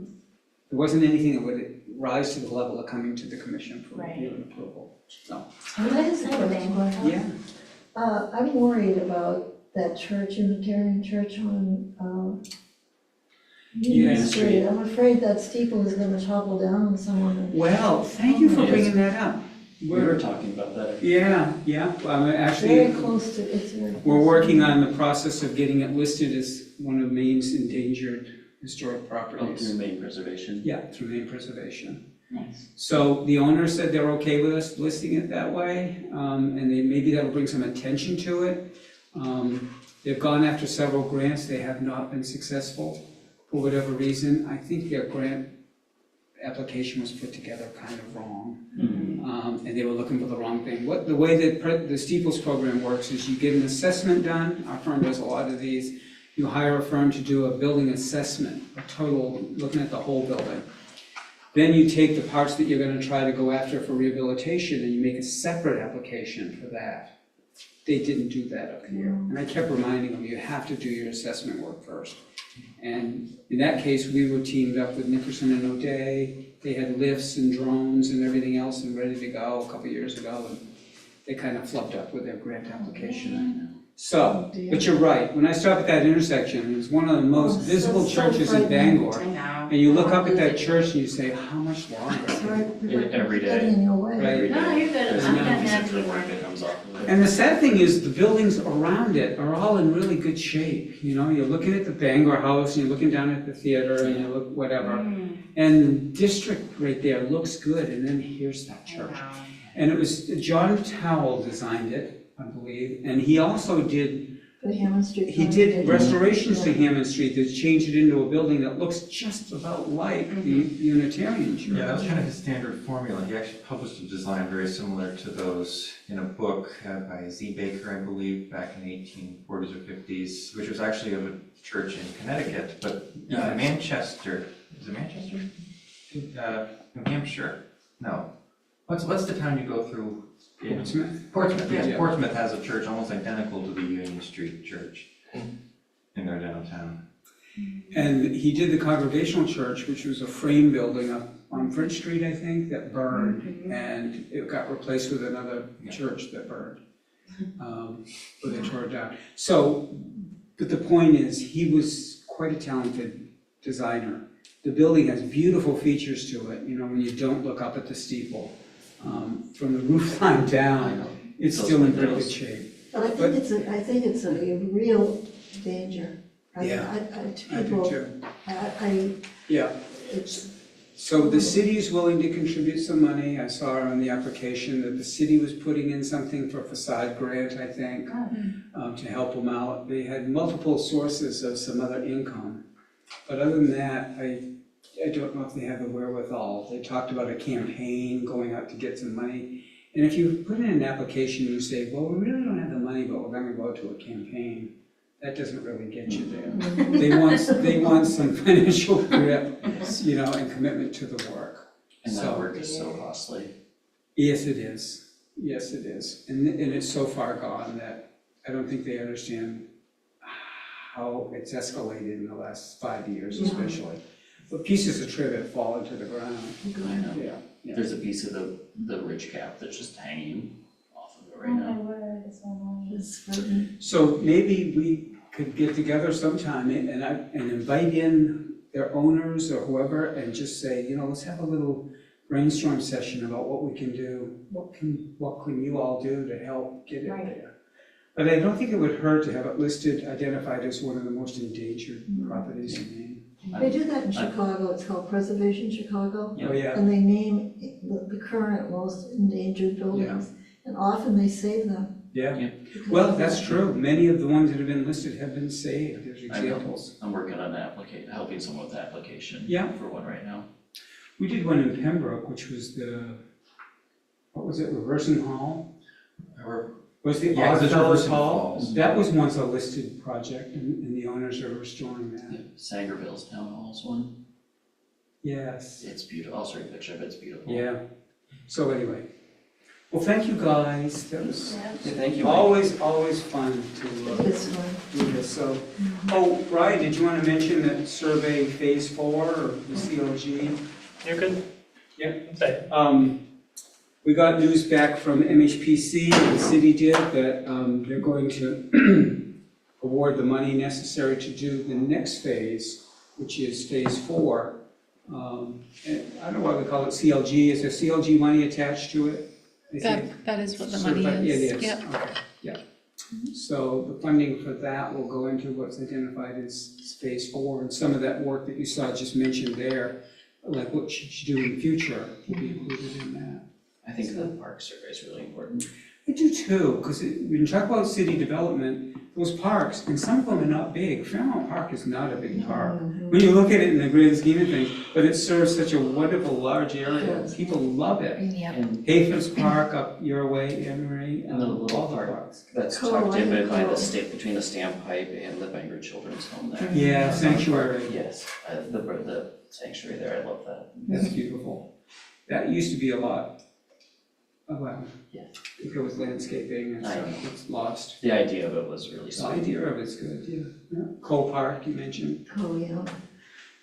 [SPEAKER 4] wasn't anything that would rise to the level of coming to the commission for review and approval. So,
[SPEAKER 1] Can I just have a
[SPEAKER 2] Bangor.
[SPEAKER 4] yeah.
[SPEAKER 1] I'm worried about that church, Unitarian Church on Union
[SPEAKER 4] Yeah.
[SPEAKER 1] Street. I'm afraid that steeple is gonna topple down on someone.
[SPEAKER 4] Well, thank you for bringing that up.
[SPEAKER 3] We were talking about that.
[SPEAKER 4] Yeah. Well,
[SPEAKER 1] Very
[SPEAKER 4] actually,
[SPEAKER 1] close to, it's very.
[SPEAKER 4] we're working on the process of getting it listed as one of Maine's endangered historic properties.
[SPEAKER 3] Through Maine Preservation.
[SPEAKER 4] Yeah, through Maine Preservation.
[SPEAKER 2] Nice.
[SPEAKER 4] So the owner said they're okay with us listing it that way, and maybe that'll bring some attention to it. They've gone after several grants, they have not been successful for whatever reason. I think their grant application was put together kind of wrong, and they were looking for the wrong thing. The way that the Steeples program works is you get an assessment done. Our firm does a lot of these. You hire a firm to do a building assessment, a total, looking at the whole building. Then you take the parts that you're gonna try to go after for rehabilitation and you make a separate application for that. They didn't do that up here. And I kept reminding them, you have to do your assessment work first. And in that case, we were teamed up with Nickerson and O'Day. They had lifts and drones and everything else and ready to go a couple years ago. And they kind of flubbed up with their grant application. So, but you're right, when I stop at that intersection, it's one of the most visible
[SPEAKER 1] That's so
[SPEAKER 4] churches in
[SPEAKER 1] frightening.
[SPEAKER 4] Bangor.
[SPEAKER 2] know.
[SPEAKER 4] And you look up at that church and you say, how much longer?
[SPEAKER 1] Sorry,
[SPEAKER 3] Every day.
[SPEAKER 1] getting in your way.
[SPEAKER 4] Right.
[SPEAKER 2] No, you're good.
[SPEAKER 3] There's
[SPEAKER 2] I'm
[SPEAKER 3] a
[SPEAKER 2] done
[SPEAKER 3] piece
[SPEAKER 2] now.
[SPEAKER 3] of trim that comes off of it.
[SPEAKER 4] And the sad thing is, the buildings around it are all in really good shape, you know, you're looking at the Bangor House, and you're looking down at the theater, and you look whatever. And District right there looks good, and then here's that church. And it was, John Towell designed it, I believe, and he also did,
[SPEAKER 1] The Hammond Street.
[SPEAKER 4] he did restorations to Hammond Street that changed it into a building that looks just about like the Unitarian Church.
[SPEAKER 11] Yeah, that was kind of his standard formula. He actually published a design very similar to those in a book by Z. Baker, I believe, back in the 1840s or 50s, which was actually of a church in Connecticut, but Manchester, is it Manchester? New Hampshire, no. What's the town you go through? in-
[SPEAKER 4] Portsmouth?
[SPEAKER 11] Portsmouth, yes,
[SPEAKER 4] Yeah.
[SPEAKER 11] Portsmouth has a church almost identical to the Union Street Church in their downtown.
[SPEAKER 4] And he did the Congregational Church, which was a frame building up on French Street, I think, that burned, and it got replaced with another church that burned. But they tore it down. So, but the point is, he was quite a talented designer. The building has beautiful features to it, you know, when you don't look up at the steeple. From the roof line down, it's
[SPEAKER 3] Those
[SPEAKER 4] still in pretty
[SPEAKER 3] windows.
[SPEAKER 4] good shape.
[SPEAKER 1] But I think it's a real danger.
[SPEAKER 4] Yeah,
[SPEAKER 1] To
[SPEAKER 4] I do
[SPEAKER 1] people,
[SPEAKER 4] too.
[SPEAKER 1] I, it's,
[SPEAKER 4] So the city is willing to contribute some money. I saw on the application that the city was putting in something for facade grant, I think, to help them out. They had multiple sources of some other income. But other than that, I don't know if they have the wherewithal. They talked about a campaign going out to get some money. And if you put in an application, you say, well, we really don't have the money, but we're gonna go to a campaign. That doesn't really get you there. They want some financial grip, you know, and commitment to the work.
[SPEAKER 3] And
[SPEAKER 4] So-
[SPEAKER 3] that work is so costly.
[SPEAKER 4] Yes, it is. Yes, it is. And it's so far gone that I don't think they understand how it's escalated in the last 5 years especially. The pieces of trivet fall into the ground.
[SPEAKER 3] I know.
[SPEAKER 4] Yeah.
[SPEAKER 3] There's a piece of the ridge cap that's just hanging off of it right now.
[SPEAKER 1] it's frightening.
[SPEAKER 4] So maybe we could get together sometime and invite in their owners or whoever and just say, you know, let's have a little brainstorm session about what we can do. What can you all do to help get it there? But I don't think it would hurt to have it listed, identified as one of the most endangered properties in Maine.
[SPEAKER 1] They do that in Chicago, it's called Preservation Chicago,
[SPEAKER 4] Oh, yeah.
[SPEAKER 1] and they name the current most endangered buildings, and often they save them.
[SPEAKER 4] Yeah. Well, that's true. Many of the ones that have been listed have been saved. There's
[SPEAKER 3] I know.
[SPEAKER 4] examples.
[SPEAKER 3] I'm working on helping someone with the application.
[SPEAKER 4] Yeah.
[SPEAKER 3] For one right now.
[SPEAKER 4] We did one in Pembroke, which was what was it, Reversing Hall? Was the
[SPEAKER 11] Yeah, it was
[SPEAKER 4] Oddfellows
[SPEAKER 11] Reversing
[SPEAKER 4] Hall?
[SPEAKER 11] Falls.
[SPEAKER 4] That was once a listed project, and the owners are restoring
[SPEAKER 3] Yeah,
[SPEAKER 4] that.
[SPEAKER 3] Sangerville's Town Hall's one.
[SPEAKER 4] Yes,
[SPEAKER 3] It's beautiful. I'll show you a picture of it. It's beautiful.
[SPEAKER 4] yeah. So anyway, well, thank you, guys. That was
[SPEAKER 3] Yeah, thank you.
[SPEAKER 4] always fun to
[SPEAKER 1] This one.
[SPEAKER 4] do this, so. Oh, Brian, did you want to mention that survey phase 4 or the CLG?
[SPEAKER 8] You can
[SPEAKER 4] Yeah.
[SPEAKER 8] say.
[SPEAKER 4] We got news back from MHPC, the city did, that they're going to award the money necessary to do the next phase, which is phase 4. And I don't know why we call it CLG. Is there CLG money attached to it? I think.
[SPEAKER 9] That is what the money
[SPEAKER 4] Certified-
[SPEAKER 9] is.
[SPEAKER 4] It is,
[SPEAKER 9] Yep.
[SPEAKER 4] okay, yeah. So the funding for that will go into what's identified as phase 4, and some of that work that you saw just mentioned there, like what should you do in the future, will be included in that.
[SPEAKER 3] I think the park survey is really important.
[SPEAKER 4] I do too, because when you talk about city development, those parks, and some of them are not big. Fairmount Park is not a big park. When you look at it in the grand scheme of things, but it serves such a wonderful large area. People love it.
[SPEAKER 2] Yep.
[SPEAKER 3] And
[SPEAKER 4] Hafers Park up your way, Emery,
[SPEAKER 3] And the little
[SPEAKER 4] all the
[SPEAKER 3] park.
[SPEAKER 4] parks.
[SPEAKER 3] that's
[SPEAKER 1] Cool,
[SPEAKER 3] tucked
[SPEAKER 1] I
[SPEAKER 3] in
[SPEAKER 1] think
[SPEAKER 3] by the
[SPEAKER 1] cool.
[SPEAKER 3] state, between the Standpipe and the Bangor Children's Home there.
[SPEAKER 4] Yeah, sanctuary.
[SPEAKER 3] Yes, the sanctuary there, I love that.
[SPEAKER 4] That's beautiful. That used to be a lot. Oh, wow.
[SPEAKER 3] Yeah.
[SPEAKER 4] I think it was landscaping and
[SPEAKER 3] I
[SPEAKER 4] stuff,
[SPEAKER 3] know.
[SPEAKER 4] it's lost.
[SPEAKER 3] The idea of it was really
[SPEAKER 4] The
[SPEAKER 3] sweet.
[SPEAKER 4] idea of it's good, yeah. Cole Park, you mentioned.
[SPEAKER 1] Oh, yeah.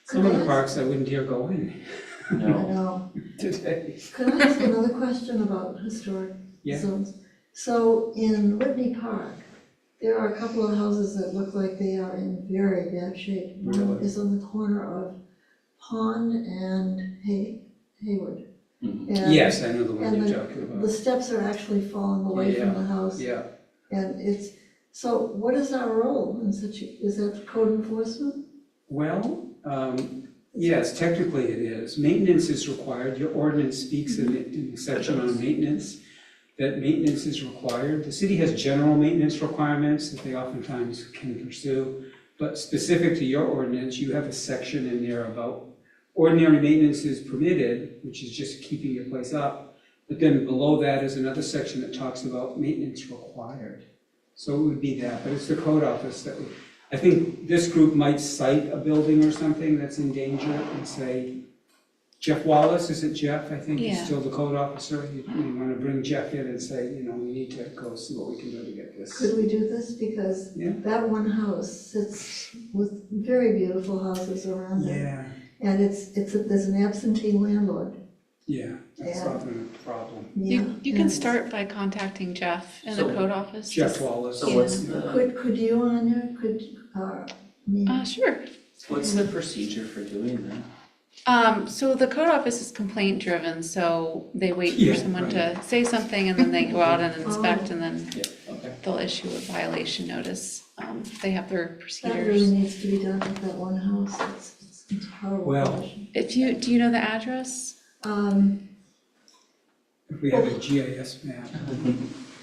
[SPEAKER 4] Some of the parks I wouldn't dare go in
[SPEAKER 1] I
[SPEAKER 3] No,
[SPEAKER 1] know.
[SPEAKER 4] today.
[SPEAKER 1] Could I ask another question about historic
[SPEAKER 4] Yeah.
[SPEAKER 1] zones? So in Whitney Park, there are a couple of houses that look like they are in very bad shape. One
[SPEAKER 4] Really?
[SPEAKER 1] is on the corner of Pond and Hayward.
[SPEAKER 3] Mhm.
[SPEAKER 1] And-
[SPEAKER 4] Yes, I know the one
[SPEAKER 1] and
[SPEAKER 4] you're talking
[SPEAKER 1] The
[SPEAKER 4] about.
[SPEAKER 1] steps are actually falling away from the house.
[SPEAKER 4] Yeah,
[SPEAKER 1] And so what is our role in is that code enforcement?
[SPEAKER 4] well, yes, technically it is. Maintenance is required. Your ordinance speaks in the section on maintenance, that maintenance is required. The city has general maintenance requirements that they oftentimes can pursue, but specific to your ordinance, you have a section in there about ordinary maintenance is permitted, which is just keeping your place up, but then below that is another section that talks about maintenance required. So it would be that, but it's the code office that would, I think this group might cite a building or something that's in danger and say, Jeff Wallace, is it Jeff? I think he's
[SPEAKER 9] Yeah.
[SPEAKER 4] still the code officer. You want to bring Jeff in and say, we need to go see what we can do to get this.
[SPEAKER 1] Could we do this? Because
[SPEAKER 4] Yeah.
[SPEAKER 1] that one house sits with very beautiful houses around it.
[SPEAKER 4] Yeah,
[SPEAKER 1] And there's an absentee landlord.
[SPEAKER 4] yeah, that's
[SPEAKER 1] Yeah.
[SPEAKER 4] often a problem.
[SPEAKER 1] Yeah,
[SPEAKER 9] You can
[SPEAKER 1] and
[SPEAKER 9] start by contacting Jeff in the
[SPEAKER 3] So,
[SPEAKER 9] code office.
[SPEAKER 4] Jeff Wallace.
[SPEAKER 3] So what's the,
[SPEAKER 1] Could you, Anya,
[SPEAKER 9] Sure.
[SPEAKER 3] what's the procedure for doing that?
[SPEAKER 9] So the code office is complaint driven, so they wait
[SPEAKER 4] Yeah,
[SPEAKER 9] for someone
[SPEAKER 4] right.
[SPEAKER 9] to say something and then they go out and inspect and then
[SPEAKER 3] Yeah, okay.
[SPEAKER 9] they'll issue a violation notice. They have their
[SPEAKER 1] that really
[SPEAKER 9] procedures.
[SPEAKER 1] needs to be done with that one house. It's horrible.
[SPEAKER 4] Well-
[SPEAKER 1] condition.
[SPEAKER 9] Do you know the address?
[SPEAKER 4] If we had a GIS map.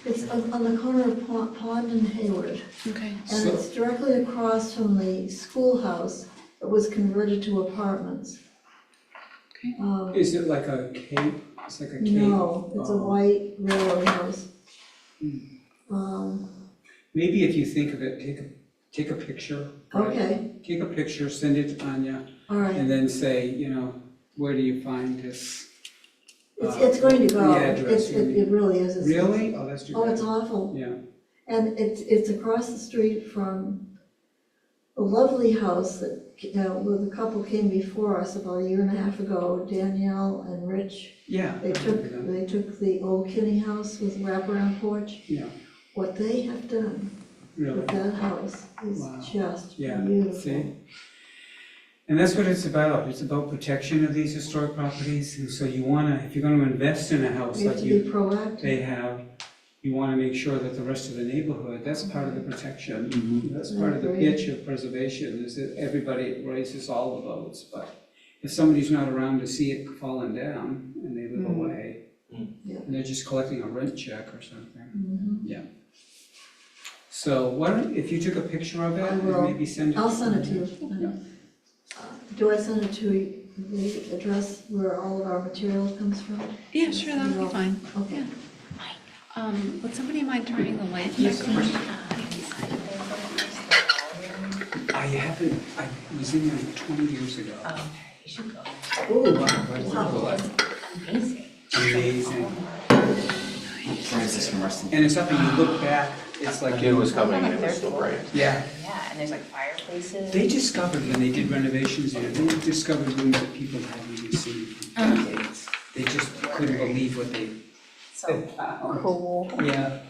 [SPEAKER 1] It's on the corner of Pond and Hayward.
[SPEAKER 9] Okay.
[SPEAKER 1] And
[SPEAKER 4] So-
[SPEAKER 1] it's directly across from the schoolhouse that was converted to apartments.
[SPEAKER 9] Okay.
[SPEAKER 4] Is it like a cape? It's like a cape?
[SPEAKER 1] No, it's a
[SPEAKER 4] Oh.
[SPEAKER 1] white railroad house.
[SPEAKER 4] Maybe if you think of it, take a picture. right?
[SPEAKER 1] Okay,
[SPEAKER 4] Take a picture, send it to Anya,
[SPEAKER 1] all right.
[SPEAKER 4] and then say, where do you find this?
[SPEAKER 1] It's going to go.
[SPEAKER 4] the address, you mean.
[SPEAKER 1] It really is. It's-
[SPEAKER 4] Really? Oh, that's too
[SPEAKER 1] Oh,
[SPEAKER 4] bad.
[SPEAKER 1] it's awful.
[SPEAKER 4] Yeah,
[SPEAKER 1] And it's across the street from a lovely house that, where the couple came before us about a year and a half ago, Danielle and Rich.
[SPEAKER 4] yeah.
[SPEAKER 1] They took the old Kinney house with wraparound porch.
[SPEAKER 4] Yeah,
[SPEAKER 1] What they have done
[SPEAKER 4] really.
[SPEAKER 1] with that house is
[SPEAKER 4] Wow.
[SPEAKER 1] just
[SPEAKER 4] Yeah,
[SPEAKER 1] beautiful.
[SPEAKER 4] see? And that's what it's about. It's about protection of these historic properties. And so if you're gonna invest in a house
[SPEAKER 1] We have
[SPEAKER 4] like
[SPEAKER 1] to be proactive.
[SPEAKER 4] they have, you wanna make sure that the rest of the neighborhood, that's part of the protection. That's part of the
[SPEAKER 1] Agree.
[SPEAKER 4] pitch of preservation, is that everybody raises all the boats. But if somebody's not around to see it falling down and they live away,
[SPEAKER 1] Yeah.
[SPEAKER 4] and they're just collecting a rent check or something.
[SPEAKER 1] Mhm.
[SPEAKER 4] So if you took a picture of it
[SPEAKER 1] I
[SPEAKER 4] and
[SPEAKER 1] will.
[SPEAKER 4] maybe send it.
[SPEAKER 1] I'll send it to you.
[SPEAKER 4] Yeah.
[SPEAKER 1] Do I send it to the address where all of our material comes from?
[SPEAKER 9] Yeah, sure, that would be fine.
[SPEAKER 1] Okay.
[SPEAKER 9] Would somebody mind turning the light?
[SPEAKER 4] Yes,
[SPEAKER 9] back
[SPEAKER 4] of
[SPEAKER 9] on?
[SPEAKER 4] course. I was in there 20 years ago.
[SPEAKER 2] You should go.
[SPEAKER 1] Ooh,
[SPEAKER 4] Wow.
[SPEAKER 2] Amazing.
[SPEAKER 4] Amazing.
[SPEAKER 3] Francis Morrison.
[SPEAKER 4] And it's up and you look back, it's
[SPEAKER 5] Like
[SPEAKER 4] like,
[SPEAKER 5] it was coming and it was still bright.
[SPEAKER 4] yeah.
[SPEAKER 2] Yeah, and there's like fireplaces.
[SPEAKER 4] They discovered when they did renovations there, they discovered rooms that people hadn't even seen for decades. They just couldn't believe what they
[SPEAKER 2] So
[SPEAKER 4] found.
[SPEAKER 2] cool.
[SPEAKER 4] Yeah.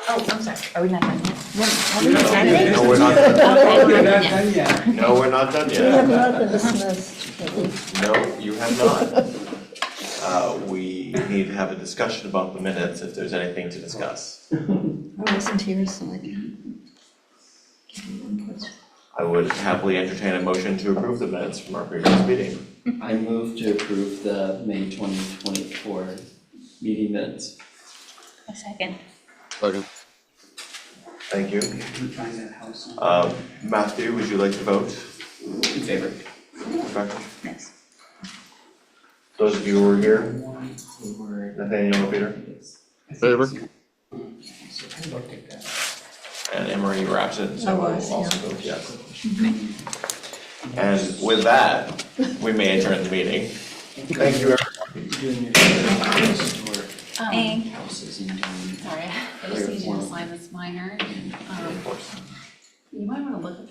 [SPEAKER 2] Oh, I'm sorry. Are we not done yet?
[SPEAKER 5] No, we're not done.
[SPEAKER 4] Oh, you're not done yet.
[SPEAKER 5] No, we're not done
[SPEAKER 1] we have
[SPEAKER 5] yet.
[SPEAKER 1] not been dismissed.
[SPEAKER 5] No, you have not. We need to have a discussion about the minutes if there's anything to discuss.
[SPEAKER 1] I wasn't here, so I can't. Input.
[SPEAKER 5] I would happily entertain a motion to approve the minutes from our previous meeting.
[SPEAKER 3] I move to approve the May 2024 meeting minutes.
[SPEAKER 2] A second.
[SPEAKER 7] Second.
[SPEAKER 5] Thank you.
[SPEAKER 4] We find that house.
[SPEAKER 5] Matthew, would you like to vote?
[SPEAKER 3] In favor.
[SPEAKER 5] Rebecca?
[SPEAKER 2] Yes.
[SPEAKER 5] Those of you who were here,
[SPEAKER 3] Who were?
[SPEAKER 5] Nathaniel and Peter,
[SPEAKER 7] Favor?
[SPEAKER 4] I looked at that.
[SPEAKER 5] and Emery, you were absent, so
[SPEAKER 1] I
[SPEAKER 5] I
[SPEAKER 1] was,
[SPEAKER 5] will also
[SPEAKER 1] yeah.
[SPEAKER 5] vote yes. And with that, we may adjourn the meeting. Thank you, everyone.
[SPEAKER 3] Doing your historic
[SPEAKER 2] Thank
[SPEAKER 3] houses and doing.
[SPEAKER 9] Sorry, I just need you to sign this minor.
[SPEAKER 5] Of course.
[SPEAKER 9] You might wanna look at this.